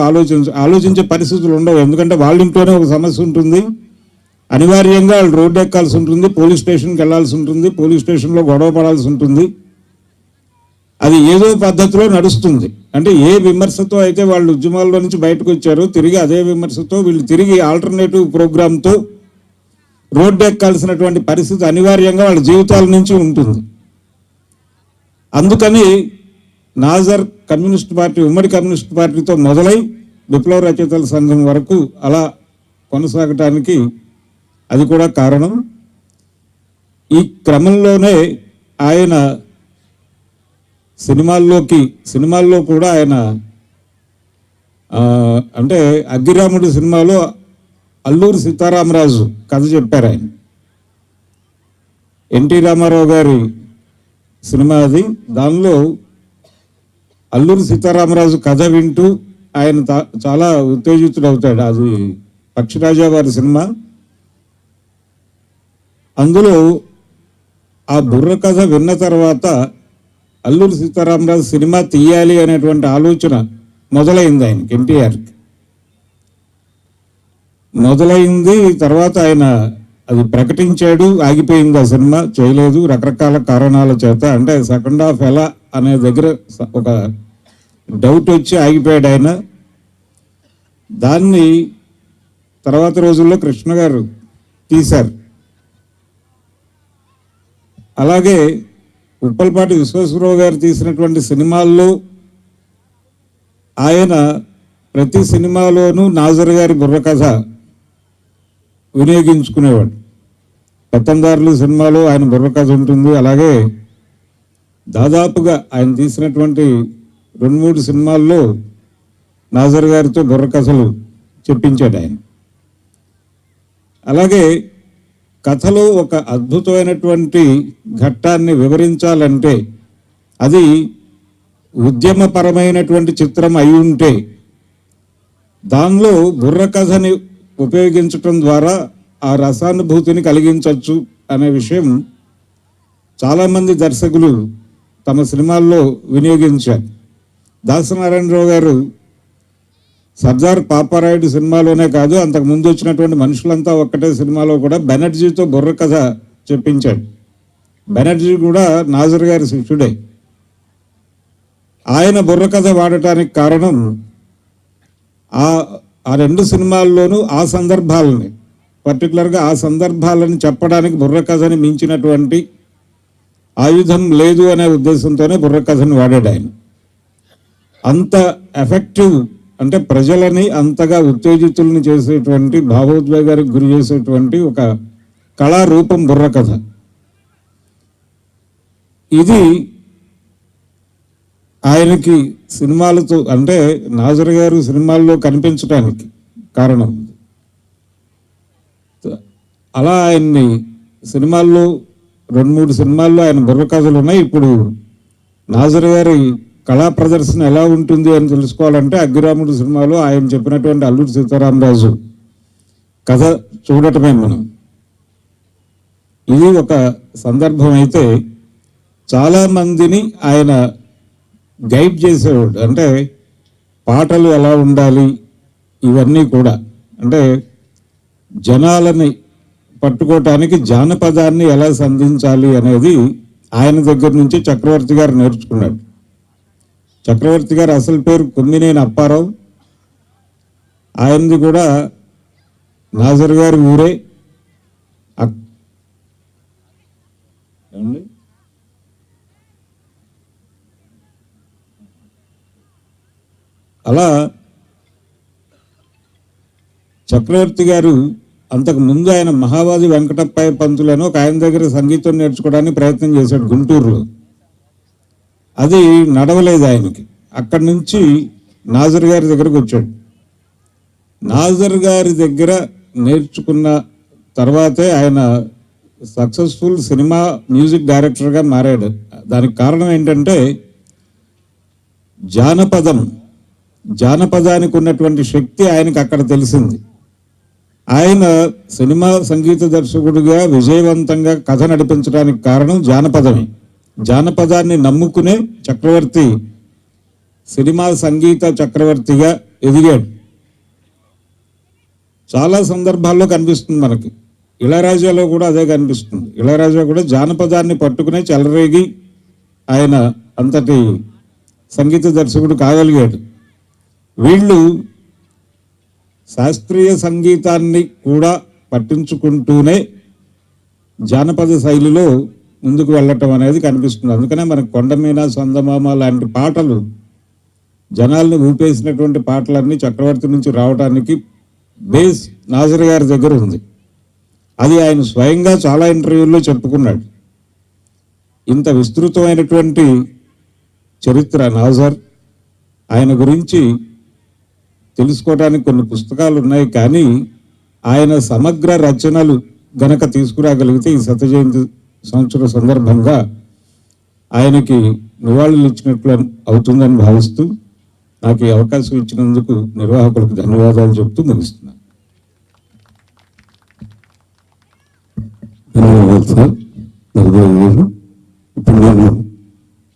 Speaker 6: ఆలోచించే పరిస్థితులు ఉండవు. ఎందుకంటే వాళ్ళ ఇంట్లోనే ఒక సమస్య ఉంటుంది, అనివార్యంగా వాళ్ళు రోడ్డు ఎక్కాల్సి ఉంటుంది, పోలీస్ స్టేషన్కి వెళ్ళాల్సి ఉంటుంది, పోలీస్ స్టేషన్లో గొడవ పడాల్సి ఉంటుంది. అది ఏదో పద్ధతిలో నడుస్తుంది. అంటే ఏ విమర్శతో అయితే వాళ్ళు ఉద్యమాల్లో నుంచి బయటకు వచ్చారో తిరిగి అదే విమర్శతో వీళ్ళు తిరిగి ఆల్టర్నేటివ్ ప్రోగ్రాంతో రోడ్డు ఎక్కాల్సినటువంటి పరిస్థితి అనివార్యంగా వాళ్ళ జీవితాల నుంచి ఉంటుంది. అందుకని నాజర్ కమ్యూనిస్ట్ పార్టీ, ఉమ్మడి కమ్యూనిస్ట్ పార్టీతో మొదలై విప్లవ రచయితల సంఘం వరకు అలా కొనసాగటానికి అది కూడా కారణం. ఈ క్రమంలోనే ఆయన సినిమాల్లో కూడా ఆయన అంటే అగ్గిరాముడి సినిమాలో అల్లూరి సీతారామరాజు కథ చెప్పారు ఆయన. ఎన్టీ రామారావు గారి సినిమా అది. దానిలో అల్లూరి సీతారామరాజు కథ వింటూ ఆయన చాలా ఉత్తేజితుడవుతాడు. అది పక్షిరాజా వారి సినిమా. అందులో ఆ బుర్ర కథ విన్న తర్వాత అల్లూరి సీతారామరాజు సినిమా తీయాలి అనేటువంటి ఆలోచన మొదలైంది ఆయనకి, ఎన్టీఆర్కి మొదలైంది. తర్వాత ఆయన అది ప్రకటించాడు, ఆగిపోయింది ఆ సినిమా, చేయలేదు రకరకాల కారణాల చేత. అంటే సెకండ్ హాఫ్ ఎలా అనే దగ్గర ఒక డౌట్ వచ్చి ఆగిపోయాడు ఆయన. దాన్ని తర్వాత రోజుల్లో కృష్ణ గారు తీశారు. అలాగే ఉప్పల్పాటి విశ్వేశ్వరరావు గారు తీసినటువంటి సినిమాల్లో ఆయన ప్రతి సినిమాలోనూ నాజర్ గారి బుర్రకథ వినియోగించుకునేవాడు. పెత్తందారులు సినిమాలో ఆయన బుర్రకథ ఉంటుంది. అలాగే దాదాపుగా ఆయన తీసినటువంటి 2-3 సినిమాల్లో నాజర్ గారితో బుర్రకథలు చెప్పించాడు ఆయన. అలాగే కథలో ఒక అద్భుతమైనటువంటి ఘట్టాన్ని వివరించాలంటే అది ఉద్యమపరమైనటువంటి చిత్రం అయి ఉంటే దానిలో బుర్రకథని ఉపయోగించటం ద్వారా ఆ రసానుభూతిని కలిగించవచ్చు అనే విషయం చాలామంది దర్శకులు తమ సినిమాల్లో వినియోగించారు. దాసనారాయణరావు గారు సర్దార్ పాపారాయుడు సినిమాలోనే కాదు, అంతకు ముందు వచ్చినటువంటి మనుషులంతా ఒక్కటే సినిమాలో కూడా బెనర్జీతో బుర్రకథ చెప్పించాడు. బెనర్జీ కూడా నాజర్ గారి శిష్యుడే. ఆయన బుర్రకథ వాడటానికి కారణం ఆ 2 సినిమాల్లోనూ ఆ సందర్భాలని, పర్టికులర్గా ఆ సందర్భాలను చెప్పడానికి బుర్రకథని మించినటువంటి ఆయుధం లేదు అనే ఉద్దేశంతోనే బుర్రకథని వాడాడు ఆయన. అంత ఎఫెక్టివ్, అంటే ప్రజలని అంతగా ఉత్తేజితుల్ని చేసేటువంటి, భావోద్వేగానికి గురి చేసేటువంటి ఒక కళారూపం బుర్రకథ. ఇది ఆయనకి సినిమాలతో, అంటే నాజర్ గారు సినిమాల్లో కనిపించడానికి కారణం. అలా ఆయన్ని సినిమాల్లో 2-3 సినిమాల్లో ఆయన బుర్రకథలు ఉన్నాయి. ఇప్పుడు నాజర్ గారి కళా ప్రదర్శన ఎలా ఉంటుంది అని తెలుసుకోవాలంటే అగ్గిరాముడు సినిమాలో ఆయన చెప్పినటువంటి అల్లూరి సీతారామరాజు కథ చూడటమే మనం. ఇది ఒక సందర్భం. అయితే చాలామందిని ఆయన గైడ్ చేసేవాడు. అంటే పాటలు ఎలా ఉండాలి, ఇవన్నీ కూడా, అంటే జనాలని పట్టుకోవటానికి జానపదాన్ని ఎలా సంధించాలి అనేది ఆయన దగ్గర నుంచి చక్రవర్తి గారు నేర్చుకున్నాడు. చక్రవర్తి గారు అసలు పేరు కొమ్మినేని అప్పారావు. ఆయనది కూడా నాజర్ గారి ఊరే. అలా చక్రవర్తి గారు అంతకు ముందు ఆయన మహావాది వెంకటప్పయ్య పంతులను ఒక ఆయన దగ్గర సంగీతం నేర్చుకోవడానికి ప్రయత్నం చేశాడు గుంటూరులో. అది నడవలేదు ఆయనకి. అక్కడి నుంచి నాజర్ గారి దగ్గరకు వచ్చాడు. నాజర్ గారి దగ్గర నేర్చుకున్న తర్వాతే ఆయన సక్సెస్ఫుల్ సినిమా మ్యూజిక్ డైరెక్టర్గా మారాడు. దానికి కారణం ఏంటంటే జానపదానికి ఉన్నటువంటి శక్తి ఆయనకు అక్కడ తెలిసింది. ఆయన సినిమా సంగీత దర్శకుడిగా విజయవంతంగా కథ నడిపించడానికి కారణం జానపదమే. జానపదాన్ని నమ్ముకునే చక్రవర్తి సినిమా సంగీత చక్రవర్తిగా ఎదిగాడు. చాలా సందర్భాల్లో కనిపిస్తుంది మనకి. ఇళయరాజాలో కూడా అదే కనిపిస్తుంది. ఇళయరాజా కూడా జానపదాన్ని పట్టుకునే చెలరేగి ఆయన అంతటి సంగీత దర్శకుడు కాగలిగాడు. వీళ్ళు శాస్త్రీయ సంగీతాన్ని కూడా పట్టించుకుంటూనే జానపద శైలిలో ముందుకు వెళ్ళటం అనేది కనిపిస్తుంది. అందుకనే మనకు కొండమీన సందమామ లాంటి పాటలు, జనాల్ని ఊపేసినటువంటి పాటలన్నీ చక్రవర్తి నుంచి రావడానికి బేస్ నాజర్ గారి దగ్గర ఉంది. అది ఆయన స్వయంగా చాలా ఇంటర్వ్యూల్లో చెప్పుకున్నాడు. ఇంత విస్తృతమైనటువంటి చరిత్ర నాజర్, ఆయన గురించి తెలుసుకోవడానికి కొన్ని పుస్తకాలు ఉన్నాయి. కానీ ఆయన సమగ్ర రచనలు గనక తీసుకురాగలిగితే ఈ 100వ జయంతి సంవత్సరం సందర్భంగా ఆయనకి నివాళులు ఇచ్చినట్లు అవుతుందని భావిస్తూ నాకు ఈ అవకాశం ఇచ్చినందుకు నిర్వాహకులకు ధన్యవాదాలు చెప్తూ ముగిస్తున్నాను.
Speaker 3: ధన్యవాదాలు సార్ నరదేవ్ గారు. ఇప్పుడు నేను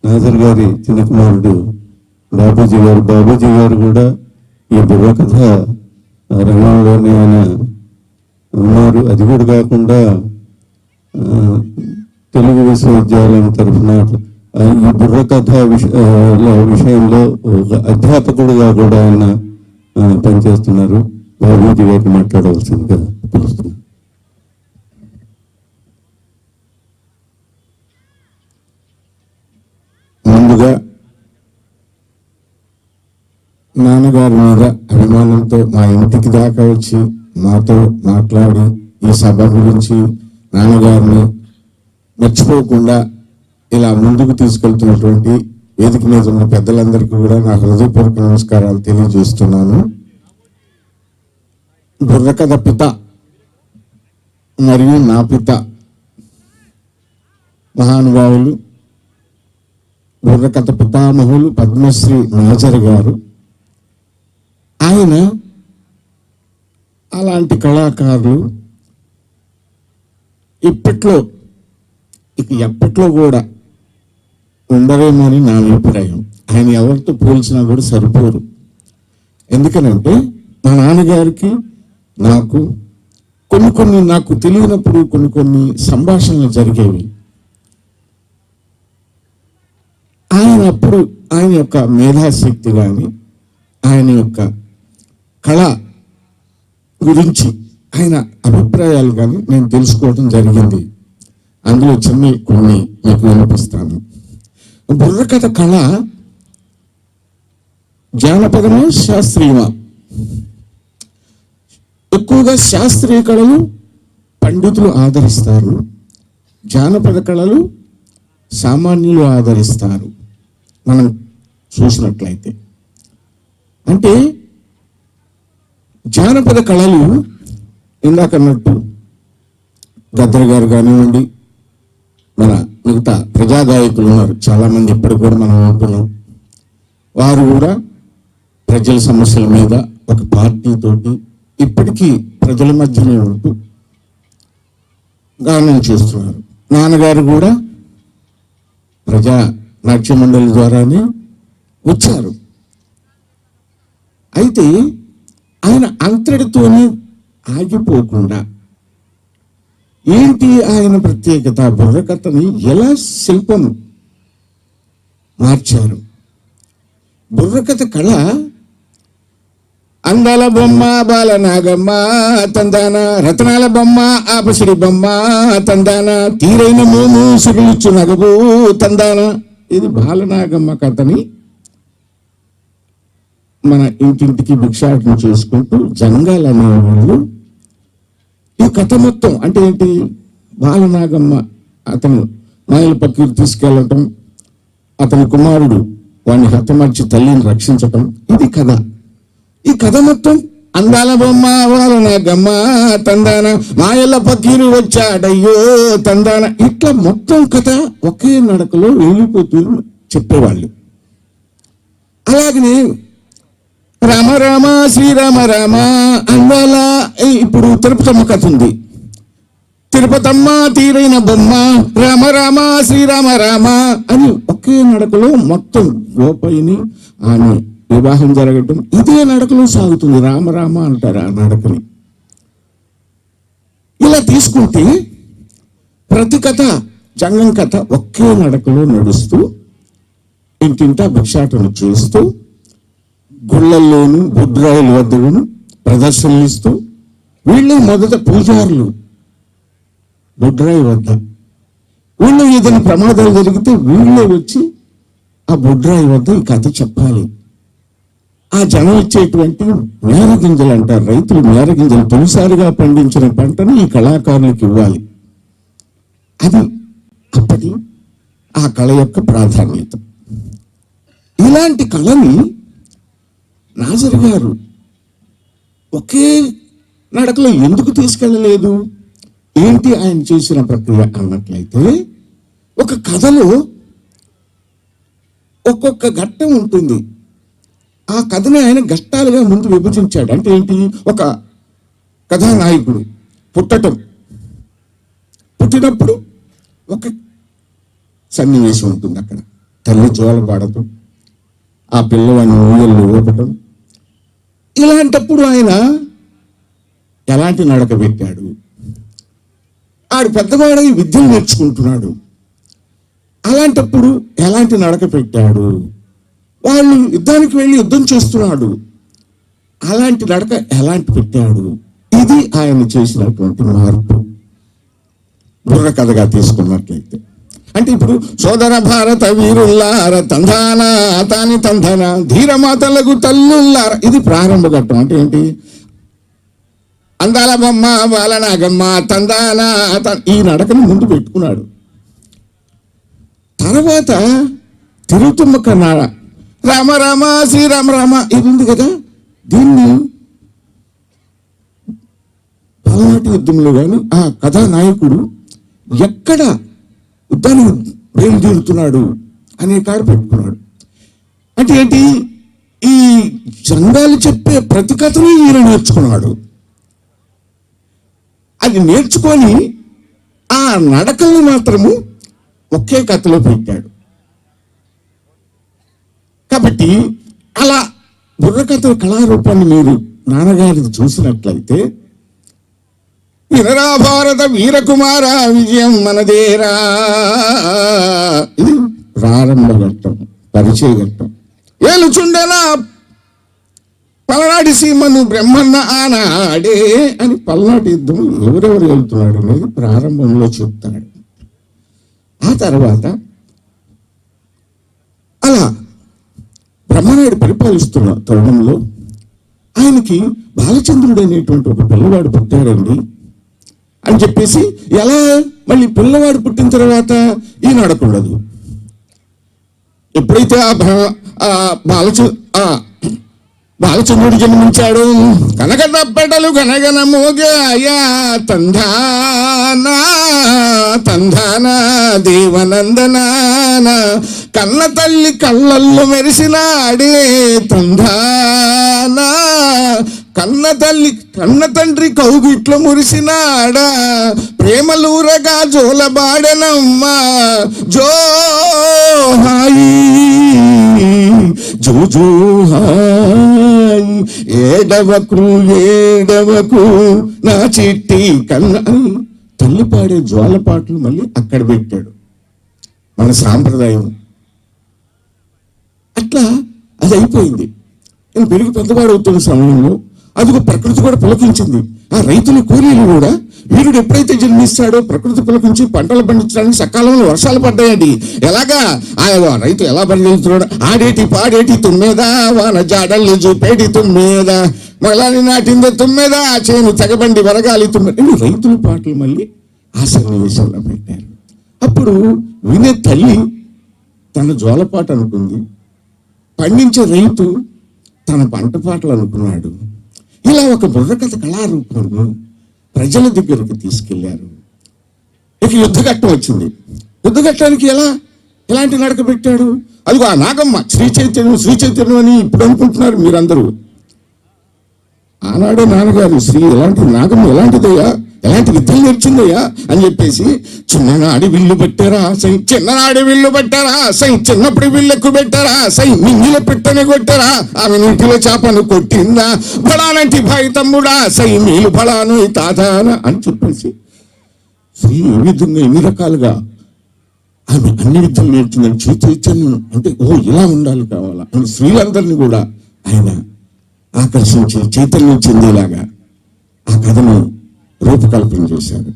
Speaker 3: నాజర్ గారి చిన్న కుమారుడు బాబూజీ గారు కూడా ఈ బుర్రకథ రంగంలోనే ఆయన ఉన్నారు. అది కూడా కాకుండా తెలుగు విశ్వవిద్యాలయం తరఫున ఈ బుర్రకథ విషయంలో ఒక అధ్యాపకుడుగా కూడా ఆయన పనిచేస్తున్నారు. బాబూజీ గారిని మాట్లాడవలసిందిగా పిలుస్తున్నాను.
Speaker 7: ముందుగా నాన్నగారి మీద అభిమానంతో మా ఇంటికి దాకా వచ్చి మాతో మాట్లాడి ఈ సభ గురించి నాన్నగారిని మర్చిపోకుండా ఇలా ముందుకు తీసుకెళ్తున్నటువంటి వేదిక మీద ఉన్న పెద్దలందరికీ కూడా నా హృదయపూర్వక నమస్కారాలు తెలియజేస్తున్నాను. బుర్రకథ పిత మరియు నా పిత మహానుభావులు బుర్రకథ పితామహులు పద్మశ్రీ నాజర్ గారు. ఆయన అలాంటి కళాకారులు ఇప్పట్లో ఎప్పట్లో కూడా ఉండరేమని నా అభిప్రాయం. ఆయన ఎవరితో పోల్చినా కూడా సరిపోరు. ఎందుకనంటే మా నాన్నగారికి నాకు కొన్ని నాకు తెలియనప్పుడు కొన్ని సంభాషణలు జరిగేవి. ఆయన యొక్క మేధాశక్తి కానీ ఆయన యొక్క కళ గురించి ఆయన అభిప్రాయాలు కానీ నేను తెలుసుకోవడం జరిగింది. అందులో కొన్ని మీకు వినిపిస్తాను. బుర్రకథ కళ జానపదమా శాస్త్రీయమా? ఎక్కువగా శాస్త్రీయ కళలు పండితులు ఆదరిస్తారు, జానపద కళలు సామాన్యులు ఆదరిస్తారు. మనం చూసినట్లయితే అంటే జానపద కళలు ఇందాక అన్నట్టు గద్దర్ గారు కానివ్వండి, మన మిగతా ప్రజాగాయకులు ఉన్నారు చాలామంది ఇప్పటికి కూడా మనం ఉంటున్నాం. వారు కూడా ప్రజల సమస్యల మీద ఒక పార్టీతోటి ఇప్పటికీ ప్రజల మధ్యనే ఉంటూ గానం చేస్తున్నారు. నాన్నగారు కూడా ప్రజా నాట్య మండలి ద్వారానే వచ్చారు. అయితే ఆయన అంతటితోనే ఆగిపోకుండా ఏంటి ఆయన ప్రత్యేకత? బుర్రకథని ఎలా శిల్పం మార్చారు? బుర్రకథ కళ అందాల బొమ్మ బాలనాగమ్మ తందాన, రతనాల బొమ్మ ఆపసిడి బొమ్మ తందాన, తీరైన మోము సిగులుచ్చు నగబు తందాన. ఇది బాలనాగమ్మ కథని మన ఇంటింటికి భిక్షాటన చేసుకుంటూ జంగాల్ అనేవాళ్ళు ఈ కథ మొత్తం అంటే ఏంటి? బాలనాగమ్మ అతను మాయల పక్కకి తీసుకెళ్ళటం, అతని కుమారుడు వాడిని హతమార్చి తల్లిని రక్షించటం, ఇది కథ. ఈ కథ మొత్తం అందాల బొమ్మ బాలనాగమ్మ తందాన, మాయల పక్కీరు వచ్చాడయ్యో తందాన, ఇట్లా మొత్తం కథ ఒకే నడకలో వెళ్ళిపోతూ చెప్పేవాళ్ళు. అలాగనే రామ రామ శ్రీరామ రామ అందాల, ఇప్పుడు తిరుపతమ్మ కథ ఉంది. తిరుపతమ్మ తీరైన బొమ్మ రామ రామ శ్రీరామ రామ అని ఒకే నడకలో మొత్తం గోపయ్యని ఆమె వివాహం జరగటం ఇదే నడకలో సాగుతుంది. రామ రామ అంటారు ఆ నడకని. ఇలా తీసుకుంటే ప్రతి కథ జంగం కథ ఒకే నడకలో నడుస్తూ ఇంటింటా భిక్షాటన చేస్తూ గుళ్ళల్లోనూ బుడ్రాయిల వద్దను ప్రదర్శనలు ఇస్తూ వీళ్ళు మొదట పూజారులు బుడ్రాయి వద్ద వీళ్ళు ఏదైనా ప్రమాదాలు జరిగితే వీళ్ళే వచ్చి ఆ బుడ్రాయి వద్ద ఈ కథ చెప్పాలి. ఆ జనం ఇచ్చేటువంటి మేరగింజలు అంటారు, రైతులు మేరగింజలు తొలిసారిగా పండించిన పంటను ఈ కళాకారులకు ఇవ్వాలి. అది అప్పటి ఆ కళ యొక్క ప్రాధాన్యత. ఇలాంటి కళని నాజర్ గారు ఒకే నడకలో ఎందుకు తీసుకెళ్ళలేదు, ఏంటి ఆయన చేసిన ప్రక్రియ అన్నట్లయితే, ఒక కథలో ఒక్కొక్క ఘట్టం ఉంటుంది. ఆ కథని ఆయన ఘట్టాలుగా ముందు విభజించాడు. అంటే ఏంటి, ఒక కథానాయకుడు పుట్టినప్పుడు ఒక సన్నివేశం ఉంటుంది. అక్కడ తల్లి జోల పాడటం, ఆ పిల్లవాడిని ఊయల్లో ఊపటం. ఇలాంటప్పుడు ఆయన ఎలాంటి నడక పెట్టాడు, ఆడు పెద్దవాడై విద్యను నేర్చుకుంటున్నాడు, అలాంటప్పుడు ఎలాంటి నడక పెట్టాడు, వాళ్ళు యుద్ధానికి వెళ్ళి యుద్ధం చేస్తున్నాడు, అలాంటి నడక ఎలాంటి పెట్టాడు. ఇది ఆయన చేసినటువంటి మార్పు బుర్ర కథగా తీసుకున్నట్లయితే. అంటే ఇప్పుడు సోదర భారత వీరుల్లార తంధాన తాని తంధన ధీరమాతలకు తల్లుల్లార, ఇది ప్రారంభ ఘట్టం. అంటే ఏంటి, అందాల బొమ్మ బాలనాగమ్మ తందాన ఈ నడకను ముందు పెట్టుకున్నాడు. తర్వాత తిరుగుతుమ్మ కన్నాడ రామ రామ శ్రీరామ రామ ఇది ఉంది కదా, దీన్ని పల్నాటి యుద్ధంలో కానీ ఆ కథానాయకుడు ఎక్కడ యుద్ధాన్ని బయలుదేరుతున్నాడు అనే కాడ పెట్టుకున్నాడు. అంటే ఏంటి, ఈ జంగాలు చెప్పే ప్రతి కథను ఈయన నేర్చుకున్నాడు. అది నేర్చుకొని ఆ నడకల్ని మాత్రము ఒకే కథలో పెట్టాడు. కాబట్టి అలా బుర్రకథల కళారూపాన్ని మీరు నాన్నగారిని చూసినట్లయితే, వినరా భారత వీరకుమార విజయం మనదేరా, ఇది ప్రారంభ ఘట్టం, పరిచయ ఘట్టం. ఏలుచుండెనా పలనాటి సీమను బ్రహ్మన్న ఆనాడే అని పల్నాటి యుద్ధం ఎవరెవరు వెళ్తున్నాడు అనేది ప్రారంభంలో చెప్తాడు. ఆ తర్వాత అలా బ్రహ్మనాయుడు పరిపాలిస్తున్న తరుణంలో ఆయనకి బాలచంద్రుడు అనేటువంటి ఒక పిల్లవాడు పుట్టాడండి అని చెప్పేసి, ఎలా మళ్ళీ పిల్లవాడు పుట్టిన తర్వాత ఈ నడకుండదు. ఎప్పుడైతే బాలచంద్రుడు జన్మించాడు, కనక తప్పెటలు గనగన మోగాయా తంధానా తంధానా దేవనందనాన కన్న తల్లి కళ్ళల్లో మెరిసినాడే తంధానా కన్న తండ్రి కౌగిట్లో మురిసినాడా ప్రేమలూరగా జోలబాడనమ్మా జో హాయి జో జో హాయి ఏడవకు నా చిట్టి కన్న తల్లి పాడే జ్వాల పాటలు మళ్ళీ అక్కడ పెట్టాడు. మన సాంప్రదాయం అట్లా అది అయిపోయింది. నేను పెరిగి పెద్దవాడు అవుతున్న సమయంలో అదిగో ప్రకృతి కూడా పులకించింది. ఆ రైతుల కూలీలు కూడా వీరుడు ఎప్పుడైతే జన్మిస్తాడో ప్రకృతి పులకించి పంటలు పండించడానికి సకాలంలో వర్షాలు పడ్డాయండి. ఎలాగా ఆ రైతు ఎలా పండిస్తున్నాడు, ఆడేటి పాడేటి తుమ్మేదా వాన జాడల్ని చూపేటి తుమ్మేదా మగలాని నాటిందో తుమ్మేదా ఆ చేను తెగబండి వరగాలి తుమ్మేదా, రైతుల పాటలు మళ్ళీ ఆ సన్నివేశంలో పెట్టారు. అప్పుడు వినే తల్లి తన జోలపాట అనుకుంది, పండించే రైతు తన పంట పాటలు అనుకున్నాడు. ఇలా ఒక బుర్రకథ కళారూపాన్ని ప్రజల దగ్గరకు తీసుకెళ్లారు. ఇక యుద్ధఘట్టం వచ్చింది. యుద్ధఘట్టానికి ఎలాంటి నడక పెట్టాడు, అదిగో ఆ నాగమ్మ శ్రీ చైతన్యం అని ఇప్పుడు అనుకుంటున్నారు మీరందరూ. ఆనాడే నాన్నగారు శ్రీ ఎలాంటి నాగమ్మ ఎలాంటిదయ్యా, ఎలాంటి విద్యలు నేర్చిందయ్యా అని చెప్పేసి చిన్ననాడి విల్లు పెట్టారా సై, చిన్ననాడి విల్లు పెట్టారా సై, చిన్నప్పుడు విల్లు ఎక్కువ పెట్టారా సై, మింగిల పెట్టని కొట్టారా ఆమె నీటిలో చేపను కొట్టిందా, బలానంటి భాయి తమ్ముడా సై, మీలు బలాను తాతానా అని చెప్పేసి స్త్రీ ఈ విధంగా ఎన్ని రకాలుగా ఆమె అన్ని విద్యలు నేర్చుందని చైతన్యం అంటే ఇలా ఉండాలి కావాలా అని స్త్రీలందరినీ కూడా ఆయన ఆకర్షించి చైతన్యం చెందేలాగా ఆ కథను రూపకల్పన చేశారు.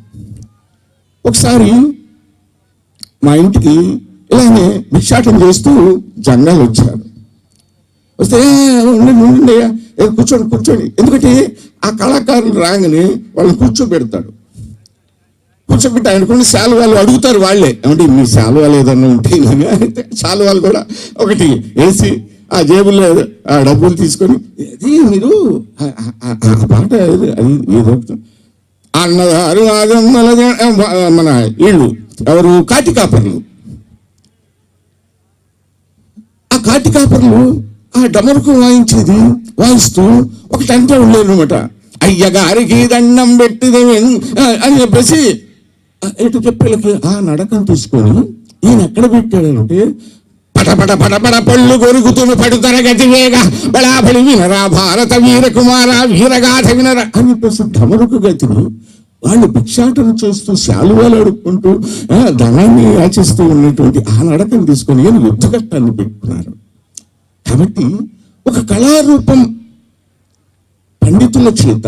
Speaker 7: ఒకసారి మా ఇంటికి ఇలానే భిక్షాటం చేస్తూ జంగాలు వచ్చారు. వస్తే ఉండండి కూర్చోండి ఎందుకంటే ఆ కళాకారులు రాగానే వాళ్ళని కూర్చోబెడతాడు. కూర్చోబెట్టి ఆయనకున్న శాలువాలు అడుగుతారు వాళ్ళే, ఏమంటే మీ శాలువాలు ఏదన్నా ఉంటే అయితే శాలువాలు కూడా ఒకటి వేసి ఆ జేబుల్లో ఆ డబ్బులు తీసుకొని అది మీరు ఆ పాట అది ఏదో అన్నగారు మన వీళ్ళు ఎవరు కాటికాపర్లు, ఆ కాటికాపర్లు ఆ డమరుకు వాయిస్తూ ఒకటి అంటే ఉండేది అనమాట, అయ్యగారికి దండం పెట్టిదే అని చెప్పేసి ఎటు చెప్పేళ్ళకి ఆ నడకను తీసుకొని ఈయన ఎక్కడ పెట్టాడంటే పటపట పటపట పళ్ళు కొరుకుతును పడుతర గతి వేగ బళాబడి వినరా భారత వీర కుమార వీరగాథ వినరా అని చెప్పేసి ఢమరుకు గతిని వాళ్ళు భిక్షాటన చేస్తూ శాలువాలు అడుక్కుంటూ ధనాన్ని యాచిస్తూ ఉన్నటువంటి ఆ నడకను తీసుకొని ఈయన యుద్ధఘట్టాన్ని పెట్టుకున్నారు. కాబట్టి ఒక కళారూపం పండితుల చేత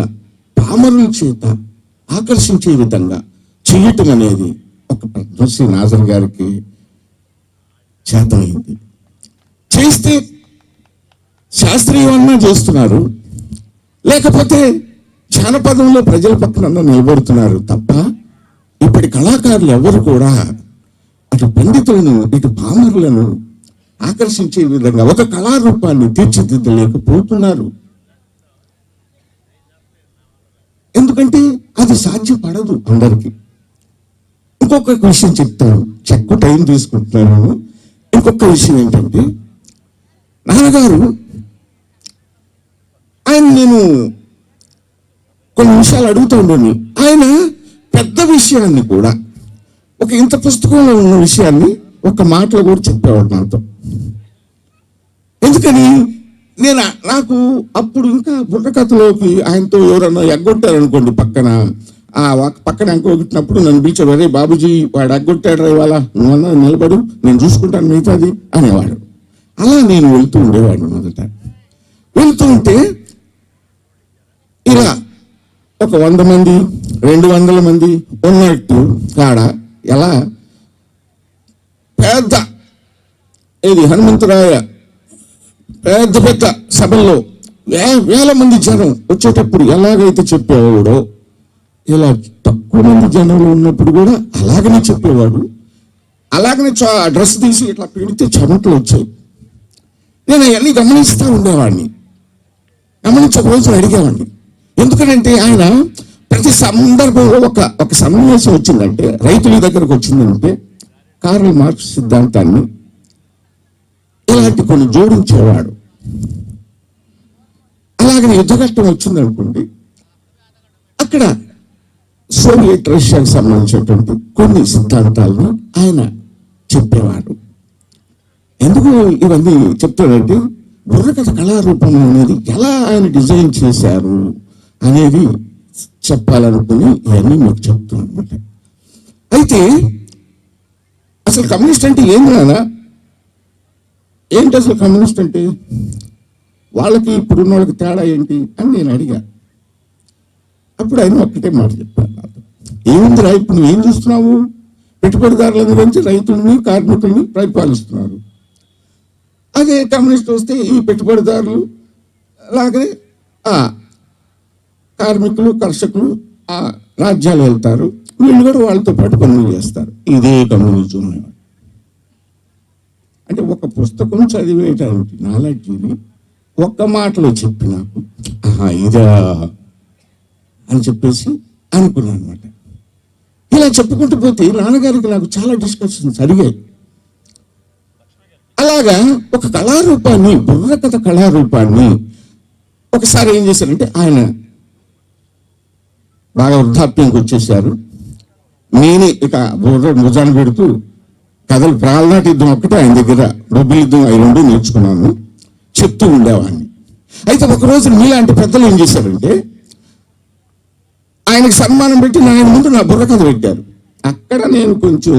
Speaker 7: పామరుల చేత ఆకర్షించే విధంగా చేయటం అనేది ఒక పద్మశ్రీ నాజర్ గారికి చేతనైంది. చేస్తే శాస్త్రీయమన్నా చేస్తున్నారు, లేకపోతే జానపదంలో ప్రజల పక్కన నిలబడుతున్నారు తప్ప ఇప్పటి కళాకారులు ఎవరు కూడా అటు పండితులను ఇటు పామరులను ఆకర్షించే విధంగా ఒక కళారూపాన్ని తీర్చిదిద్దలేకపోతున్నారు. ఎందుకంటే అది సాధ్యపడదు అందరికీ. ఇంకొక విషయం చెప్తాను, చెక్కు టైం తీసుకుంటున్నాను. ఇంకొక విషయం ఏంటంటే నాన్నగారు ఆయన నేను కొన్ని విషయాలు అడుగుతూ ఉండేది. ఆయన పెద్ద విషయాన్ని కూడా ఒక ఇంత పుస్తకంలో ఉన్న విషయాన్ని ఒక మాటలో కూడా చెప్పేవాడు నాతో. ఎందుకని నాకు అప్పుడు ఇంకా బుర్రకథలోకి ఆయనతో ఎవరన్నా ఎగ్గొట్టారనుకోండి పక్కన ఎగ్గొట్టినప్పుడు నన్ను పిలిచాడు, అరే బాబుజీ వాడు ఎగ్గొట్టాడు ఇవాళ నువ్వన్నా నిలబడు నేను చూసుకుంటాను మిగతాది అనేవాడు. అలా నేను వెళ్తూ ఉండేవాడిని. మొదట వెళ్తూ ఉంటే ఇలా ఒక 100 మంది 200 మంది ఉన్నట్టు కాడ ఎలా పెద్ద హనుమంతరాయ పెద్ద సభల్లో వేల మంది జనం వచ్చేటప్పుడు ఎలాగైతే చెప్పేవాడో ఇలా తక్కువ మంది జనంలో ఉన్నప్పుడు కూడా అలాగనే చెప్పేవాడు. అలాగనే డ్రెస్ తీసి ఇట్లా పెడితే చెమటలు వచ్చాయి. నేను అవన్నీ గమనిస్తూ ఉండేవాడిని. గమనించక రోజులు అడిగేవాడిని. ఎందుకంటే ఆయన ప్రతి సందర్భంలో ఒక సన్నివేశం వచ్చిందంటే, రైతుల దగ్గరకు వచ్చిందంటే కార్ల్ మార్క్స్ సిద్ధాంతాన్ని ఇలాంటి కొన్ని జోడించేవాడు. అలాగనే యుద్ధఘట్టం వచ్చిందనుకోండి, అక్కడ సోవియట్ రష్యాకు సంబంధించినటువంటి కొన్ని సిద్ధాంతాలను ఆయన చెప్పేవాడు. ఎందుకు ఇవన్నీ చెప్తాడంటే బుర్రకథ కళారూపం అనేది ఎలా ఆయన డిజైన్ చేశారు అనేది చెప్పాలనుకుని ఇవన్నీ మీకు చెప్తున్నాను అనమాట. అయితే అసలు కమ్యూనిస్ట్ అంటే ఏంటి నాన్న, ఏంటి అసలు కమ్యూనిస్ట్ అంటే, వాళ్ళకి ఇప్పుడున్న వాళ్ళకి తేడా ఏంటి అని నేను అడిగా. అప్పుడు ఆయన ఒక్కటే మాట చెప్పాను నాతో, ఏముందిరా ఇప్పుడు నువ్వేం చూస్తున్నావు, పెట్టుబడిదారుల గురించి రైతుల్ని కార్మికుల్ని పరిపాలిస్తున్నారు. అదే కమ్యూనిస్ట్ వస్తే ఈ పెట్టుబడిదారులు అలాగే కార్మికులు కర్షకులు ఆ రాజ్యాలు వెళ్తారు, వీళ్ళు కూడా వాళ్ళతో పాటు పనులు చేస్తారు. ఇదే కమ్యూనిజం. అంటే ఒక పుస్తకం చదివేటానికి నాలెడ్జిని ఒక్క మాటలో చెప్పి నాకు ఇదా అని చెప్పేసి అనుకున్నాను అనమాట. ఇలా చెప్పుకుంటూ పోతే నాన్నగారికి నాకు చాలా డిస్కషన్స్ అడిగాయి. అలాగా ఒక కళారూపాన్ని, బుర్రకథ కళారూపాన్ని ఒకసారి ఏం చేశారంటే ఆయన బాగా వృద్ధాప్యంకి వచ్చేసారు. నేనే ఇక భుజాన్ని పెడుతూ కథలు ప్రాణనాటి యుద్ధం ఒక్కటే ఆయన దగ్గర, బొబ్బిలి యుద్ధం అవి రెండు నేర్చుకున్నాను, చెప్తూ ఉండేవాడిని. అయితే ఒకరోజు మీలాంటి పెద్దలు ఏం చేశారంటే ఆయనకు సన్మానం పెట్టి ఆయన ముందు నా బుర్రకథ పెట్టారు. అక్కడ నేను కొంచెం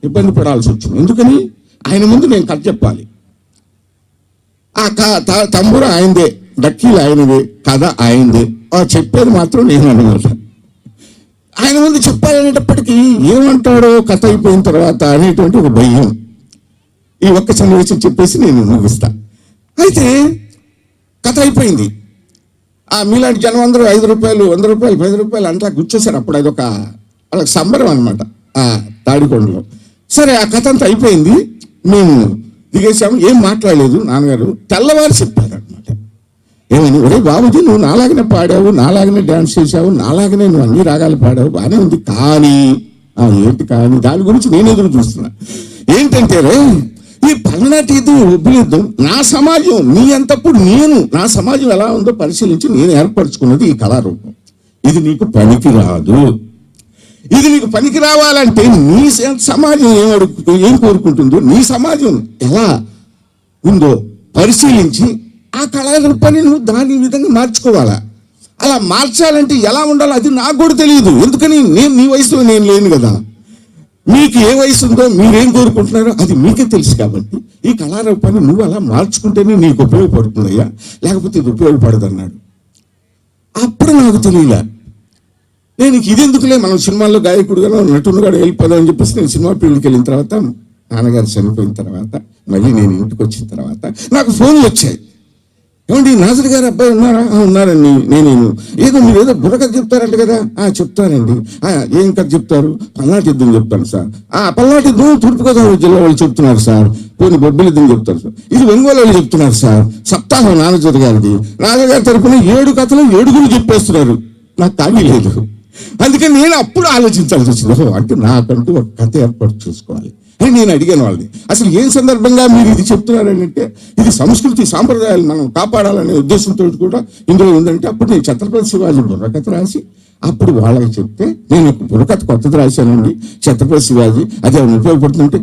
Speaker 7: ఇబ్బంది పడాల్సి వచ్చింది. ఎందుకని ఆయన ముందు నేను కథ చెప్పాలి. ఆ తంబుర ఆయనదే, డక్కీలు ఆయనదే, కథ ఆయనదే, చెప్పేది మాత్రం నేను అన్నమాట. ఆయన ముందు చెప్పాలనేటప్పటికీ ఏమంటాడో కథ అయిపోయిన తర్వాత అనేటువంటి ఒక భయం. ఈ ఒక్క సన్నివేశం చెప్పేసి నేను ముగిస్తా. అయితే కథ అయిపోయింది. మీలాంటి జనం అందరూ 5 రూపాయలు 100 రూపాయలు 10 రూపాయలు అంతా గుర్చేశారు. అప్పుడు అదొక వాళ్ళకి సంబరం అనమాట తాడికొండలో. సరే, ఆ కథ అంతా అయిపోయింది, మేము దిగేసాము. ఏం మాట్లాడలేదు నాన్నగారు. తెల్లవారు చెప్పారు అనమాట. ఏమని, ఒరే బాబుజీ, నువ్వు నాలాగనే పాడావు, నాలాగనే డ్యాన్స్ చేసావు, నాలాగనే నువ్వు అన్ని రాగాలు పాడావు, బాగానే ఉంది. కానీ ఏంటి కానీ, దాని గురించి నేను ఎదురు చూస్తున్నా. ఏంటంటే ఈ పల్నాటి యుద్ధం, బొబ్బిలి యుద్ధం, నా సమాజం నీ అంతప్పుడు నేను నా సమాజం ఎలా ఉందో పరిశీలించి నేను ఏర్పరచుకున్నది ఈ కళారూపం. ఇది నీకు పనికి రాదు. ఇది నీకు పనికి రావాలంటే నీ సమాజం ఏం కోరుకుంటుందో, నీ సమాజం ఎలా ఉందో పరిశీలించి ఆ కళారూపాన్ని నువ్వు దాని విధంగా మార్చుకోవాలా. అలా మార్చాలంటే ఎలా ఉండాలో అది నాకు కూడా తెలియదు. ఎందుకని నేను నీ వయసులో నేను లేను కదా. మీకు ఏ వయసు ఉందో, మీరేం కోరుకుంటున్నారో అది మీకే తెలుసు. కాబట్టి ఈ కళారూపాన్ని నువ్వు అలా మార్చుకుంటేనే నీకు ఉపయోగపడుతుందయ్యా, లేకపోతే ఇది ఉపయోగపడదు అన్నాడు. అప్పుడు నాకు తెలియలే. నేను ఇది ఎందుకులే, మనం సినిమాల్లో గాయకుడుగా నటుడుగా వెళ్ళిపోదాం అని చెప్పేసి నేను సినిమా ఫీల్డ్కి వెళ్ళిన తర్వాత, నాన్నగారు చనిపోయిన తర్వాత, మళ్ళీ నేను ఇంటికి వచ్చిన తర్వాత నాకు ఫోన్లు వచ్చాయి. ఏమండి, నాజర్ గారు అబ్బాయి ఉన్నారా? ఉన్నారండి. నేను ఏదో మీరు ఏదో బుర్రకథ చెప్తారంట కదా. చెప్తానండి. ఏం కథ చెప్తారు? పల్నాటి యుద్ధం చెప్తాను సార్. పల్నాటి యుద్ధం తూర్పుగోదావరి జిల్లా వాళ్ళు చెప్తున్నారు సార్. పోనీ బొబ్బిలి యుద్ధం చెప్తారు సార్. ఇది ఒంగోలు వాళ్ళు చెప్తున్నారు సార్. సప్తాహం నాన్నజోతి గారిది. నాన్నగారి గారి తరపున 7 కథలు 7 చెప్పేస్తున్నారు. నాకు ఖాళీ లేదు. అందుకని నేను అప్పుడు ఆలోచించాల్సి వచ్చింది. అంటే నాకంటూ ఒక కథ ఏర్పాటు చేసుకోవాలి అని నేను అడిగాను వాళ్ళని. అసలు ఏం సందర్భంగా మీరు ఇది చెప్తున్నారంటే, ఇది సంస్కృతి సాంప్రదాయాలు మనం కాపాడాలనే ఉద్దేశంతో కూడా ఇందులో ఉందంటే, అప్పుడు నేను ఛత్రపతి శివాజీ బుర్రకథ రాసి అప్పుడు వాళ్ళకి చెప్తే, నేను బుర్రకథ కొత్తది రాశానండి ఛత్రపతి శివాజీ, అది ఉపయోగపడుతుందంటే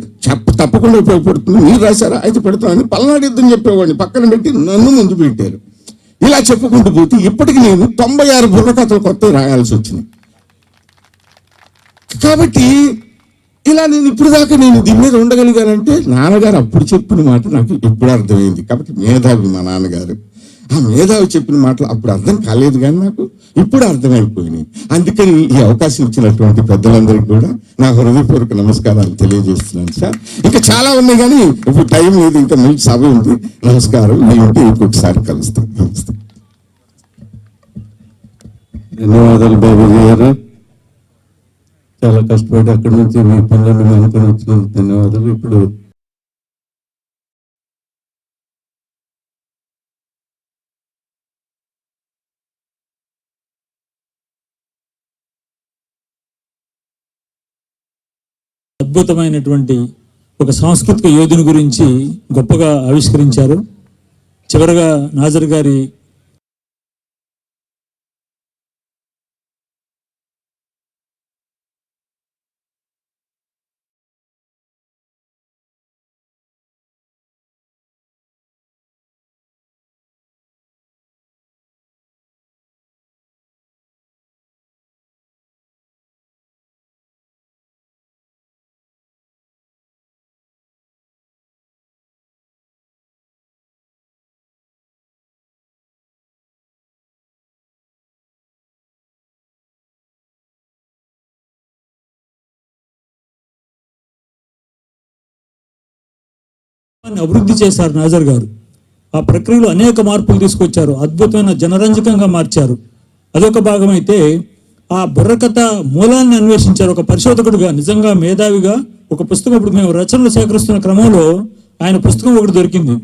Speaker 7: తప్పకుండా ఉపయోగపడుతుంది, మీరు రాశారా అయితే పెడతామని పల్నాడు యుద్ధం చెప్పేవాడిని పక్కన పెట్టి నన్ను ముందు పెట్టారు. ఇలా చెప్పుకుంటూ పోతే ఇప్పటికి నేను 96 బుర్రకథలు కొత్తవి రాయాల్సి వచ్చింది. కాబట్టి ఇలా నేను ఇప్పుడు దాకా నేను దీని మీద ఉండగలిగానంటే నాన్నగారు అప్పుడు చెప్పిన మాట నాకు ఇప్పుడు అర్థమైంది. కాబట్టి మేధావి మా నాన్నగారు. ఆ మేధావి చెప్పిన మాటలు అప్పుడు అర్థం కాలేదు, కానీ నాకు ఇప్పుడు అర్థమైపోయినాయి. అందుకని ఈ అవకాశం ఇచ్చినటువంటి పెద్దలందరికీ కూడా నా హృదయపూర్వక నమస్కారాలు తెలియజేస్తున్నాను సార్. ఇంకా చాలా ఉన్నాయి కానీ ఇప్పుడు టైం లేదు, ఇంకా మంచి సభ ఉంది. నమస్కారం. నేను ఇంకొకసారి కలుస్తాను. నమస్తే.
Speaker 3: ధన్యవాదాలు బాబుజీ గారు. చాలా కష్టపడి అక్కడి నుంచి మీ పనులను అనుకుని వచ్చినందుకు ధన్యవాదాలు. ఇప్పుడు
Speaker 8: అద్భుతమైనటువంటి ఒక సాంస్కృతిక యోధుని గురించి గొప్పగా ఆవిష్కరించారు. చివరగా నాజర్ గారి అభివృద్ధి చేశారు నాజర్ గారు. ఆ ప్రక్రియలో అనేక మార్పులు తీసుకొచ్చారు. అద్భుతమైన జనరంజకంగా మార్చారు. అదొక భాగమైతే ఆ బుర్రకథ మూలాన్ని అన్వేషించారు. ఒక పరిశోధకుడుగా, నిజంగా మేధావిగా ఒక పుస్తకం, ఇప్పుడు మేము రచనలు సేకరిస్తున్న క్రమంలో ఆయన పుస్తకం ఒకటి దొరికింది.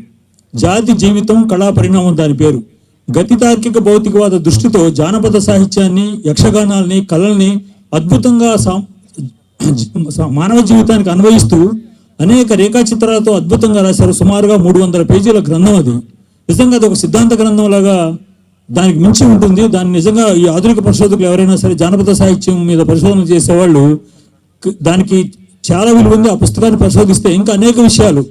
Speaker 8: జాతి జీవితం కళా పరిణామం దాని పేరు. గతి తార్కిక భౌతికవాద దృష్టితో జానపద సాహిత్యాన్ని, యక్షగానాల్ని, కళల్ని అద్భుతంగా మానవ జీవితానికి అన్వయిస్తూ అనేక రేఖాచిత్రాలతో అద్భుతంగా రాశారు. సుమారుగా 300 పేజీల గ్రంథం అది. నిజంగా అది ఒక సిద్ధాంత గ్రంథం లాగా దానికి మించి ఉంటుంది. దాన్ని నిజంగా ఈ ఆధునిక పరిశోధకులు ఎవరైనా సరే జానపద సాహిత్యం మీద పరిశోధన చేసేవాళ్ళు దానికి చాలా విలువ ఉంది. ఆ పుస్తకాన్ని పరిశోధిస్తే ఇంకా అనేక విషయాలు,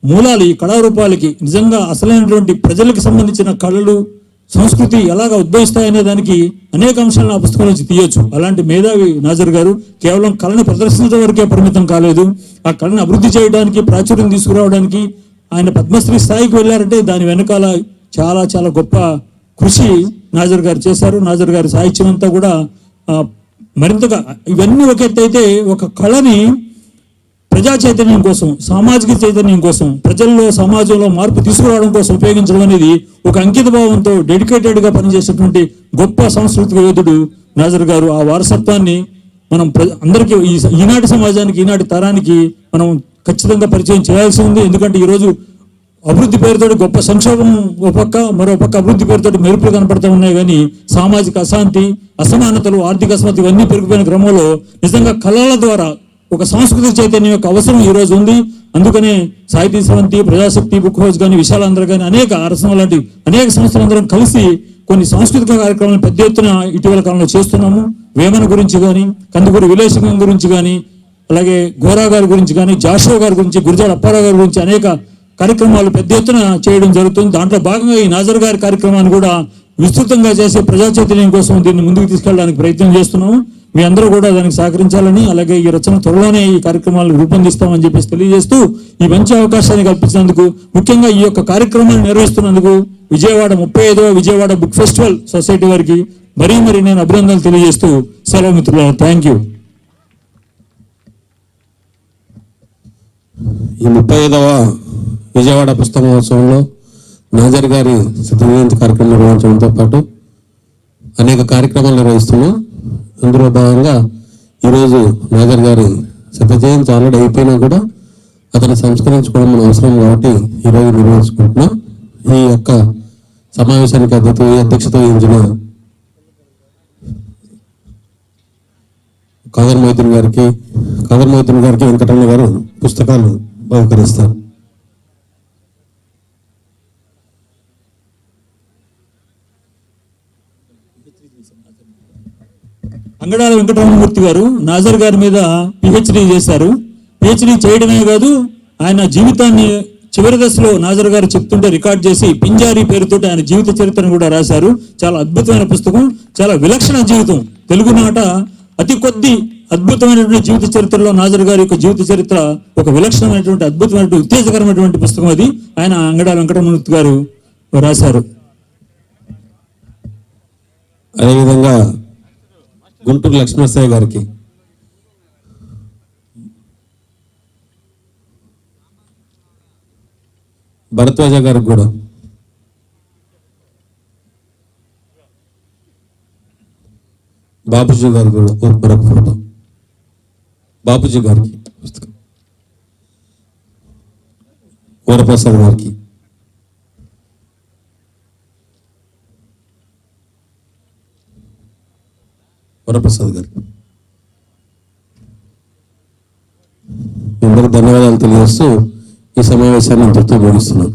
Speaker 8: మూలాలు, ఈ కళారూపాలకి నిజంగా అసలైనటువంటి ప్రజలకు సంబంధించిన కళలు, సంస్కృతి ఎలాగ ఉద్భవిస్తాయనే దానికి అనేక అంశాలను ఆ పుస్తకం నుంచి తీయొచ్చు. అలాంటి మేధావి నాజర్ గారు కేవలం కళని ప్రదర్శించడం వరకే పరిమితం కాలేదు, ఆ కళని అభివృద్ధి చేయడానికి, ప్రాచుర్యం తీసుకురావడానికి ఆయన పద్మశ్రీ స్థాయికి వెళ్ళారంటే దాని వెనకాల చాలా చాలా గొప్ప కృషి నాజర్ గారు చేశారు. నాజర్ గారి సాహిత్యం అంతా కూడా మరింతగా ఇవన్నీ ఒక ఎత్తు అయితే, ఒక కళని ప్రజా చైతన్యం కోసం, సామాజిక చైతన్యం కోసం, ప్రజల్లో సమాజంలో మార్పు తీసుకురావడం కోసం ఉపయోగించడం అనేది ఒక అంకిత భావంతో డెడికేటెడ్గా పనిచేసేటువంటి గొప్ప సాంస్కృతిక యోధుడు నాజర్ గారు. ఆ వారసత్వాన్ని మనం అందరికీ, ఈనాటి సమాజానికి, ఈనాటి తరానికి మనం ఖచ్చితంగా పరిచయం చేయాల్సి ఉంది. ఎందుకంటే ఈరోజు అభివృద్ధి పేరుతో గొప్ప సంక్షోభం ఒక పక్క, మరో పక్క అభివృద్ధి పేరుతో మెరుపులు కనపడుతూ ఉన్నాయి. కానీ సామాజిక అశాంతి, అసమానతలు, ఆర్థిక అసమతి ఇవన్నీ పెరిగిపోయిన క్రమంలో నిజంగా కళల ద్వారా ఒక సాంస్కృతిక చైతన్యం యొక్క అవసరం ఈ రోజు ఉంది. అందుకనే సాహితీ స్రవంతి, ప్రజాశక్తి, బుక్ హౌస్ కానీ, విశాలాంధ్ర కానీ, అనేక అరసం లాంటి అనేక సంస్థలందరం కలిసి కొన్ని సాంస్కృతిక కార్యక్రమాలను పెద్ద ఎత్తున ఇటీవల కాలంలో చేస్తున్నాము. వేమన గురించి కానీ, కందుకూరి విలేశం గురించి కానీ, అలాగే గోరా గారి గురించి కానీ, జాషో గారి గురించి, గురజాడ అప్పారావు గారి గురించి అనేక కార్యక్రమాలు పెద్ద ఎత్తున చేయడం జరుగుతుంది. దాంట్లో భాగంగా ఈ నాజర్ గారి కార్యక్రమాన్ని కూడా విస్తృతంగా చేసే ప్రజా చైతన్యం కోసం దీన్ని ముందుకు తీసుకెళ్ళడానికి ప్రయత్నం చేస్తున్నాము. మీ అందరూ కూడా దానికి సహకరించాలని, అలాగే ఈ రచన త్వరలోనే ఈ కార్యక్రమాలను రూపొందిస్తామని చెప్పేసి తెలియజేస్తూ, ఈ మంచి అవకాశాన్ని కల్పించినందుకు, ముఖ్యంగా ఈ యొక్క కార్యక్రమాన్ని నిర్వహిస్తున్నందుకు విజయవాడ 35వ విజయవాడ బుక్ ఫెస్టివల్ సొసైటీ వారికి మరీ నేను అభినందనలు తెలియజేస్తూ సెలవు మిత్రులారా. Thank you.
Speaker 1: ఈ 35వ విజయవాడ పుస్తక మహోత్సవంలో నాజర్ గారి శతజయంతి కార్యక్రమం నిర్వహించడంతో పాటు అనేక కార్యక్రమాలు నిర్వహిస్తున్నాం. అందులో భాగంగా ఈరోజు నాజర్ గారి శతజయంతి ఆల్రెడీ అయిపోయినా కూడా అతను సంస్కరించుకోవడం మన అవసరం కాబట్టి ఈరోజు నిర్వహించుకుంటున్నాం. ఈ యొక్క సమావేశానికి అధ్యక్షత వహించిన కాదర్ మొయిద్దీన్ గారికి వెంకటరమణ గారు పుస్తకాలు బహుకరిస్తారు.
Speaker 8: అంగడాల వెంకటరమణమూర్తి గారు నాజర్ గారి మీద పిహెచ్డి చేశారు. పిహెచ్డి చేయడమే కాదు, ఆయన జీవితాన్ని చివరి దశలో నాజర్ గారు చెప్తుంటే రికార్డ్ చేసి పింజారీ పేరుతో ఆయన జీవిత చరిత్రను కూడా రాశారు. చాలా అద్భుతమైన పుస్తకం, చాలా విలక్షణ జీవితం. తెలుగునాట అతి కొద్ది అద్భుతమైనటువంటి జీవిత చరిత్రలో నాజర్ గారి యొక్క జీవిత చరిత్ర ఒక విలక్షణమైనటువంటి, అద్భుతమైనటువంటి, ఉత్తేజకరమైనటువంటి పుస్తకం అది. ఆయన అంగడాల వెంకటరమణమూర్తి గారు రాశారు.
Speaker 1: అదేవిధంగా గుంటూరు లక్ష్మణసాయి గారికి, భరద్వాజ గారికి కూడా, బాబుజీ గారికి కూడా మరొక ఫోటో, బాబుజీ గారికి పుస్తకం, వరప్రసాద్ గారికి, వరప్రసాద్ గారికి అందరికి ధన్యవాదాలు తెలియజేస్తూ ఈ సమావేశాన్ని ఇంతటితో ముగిస్తున్నాను.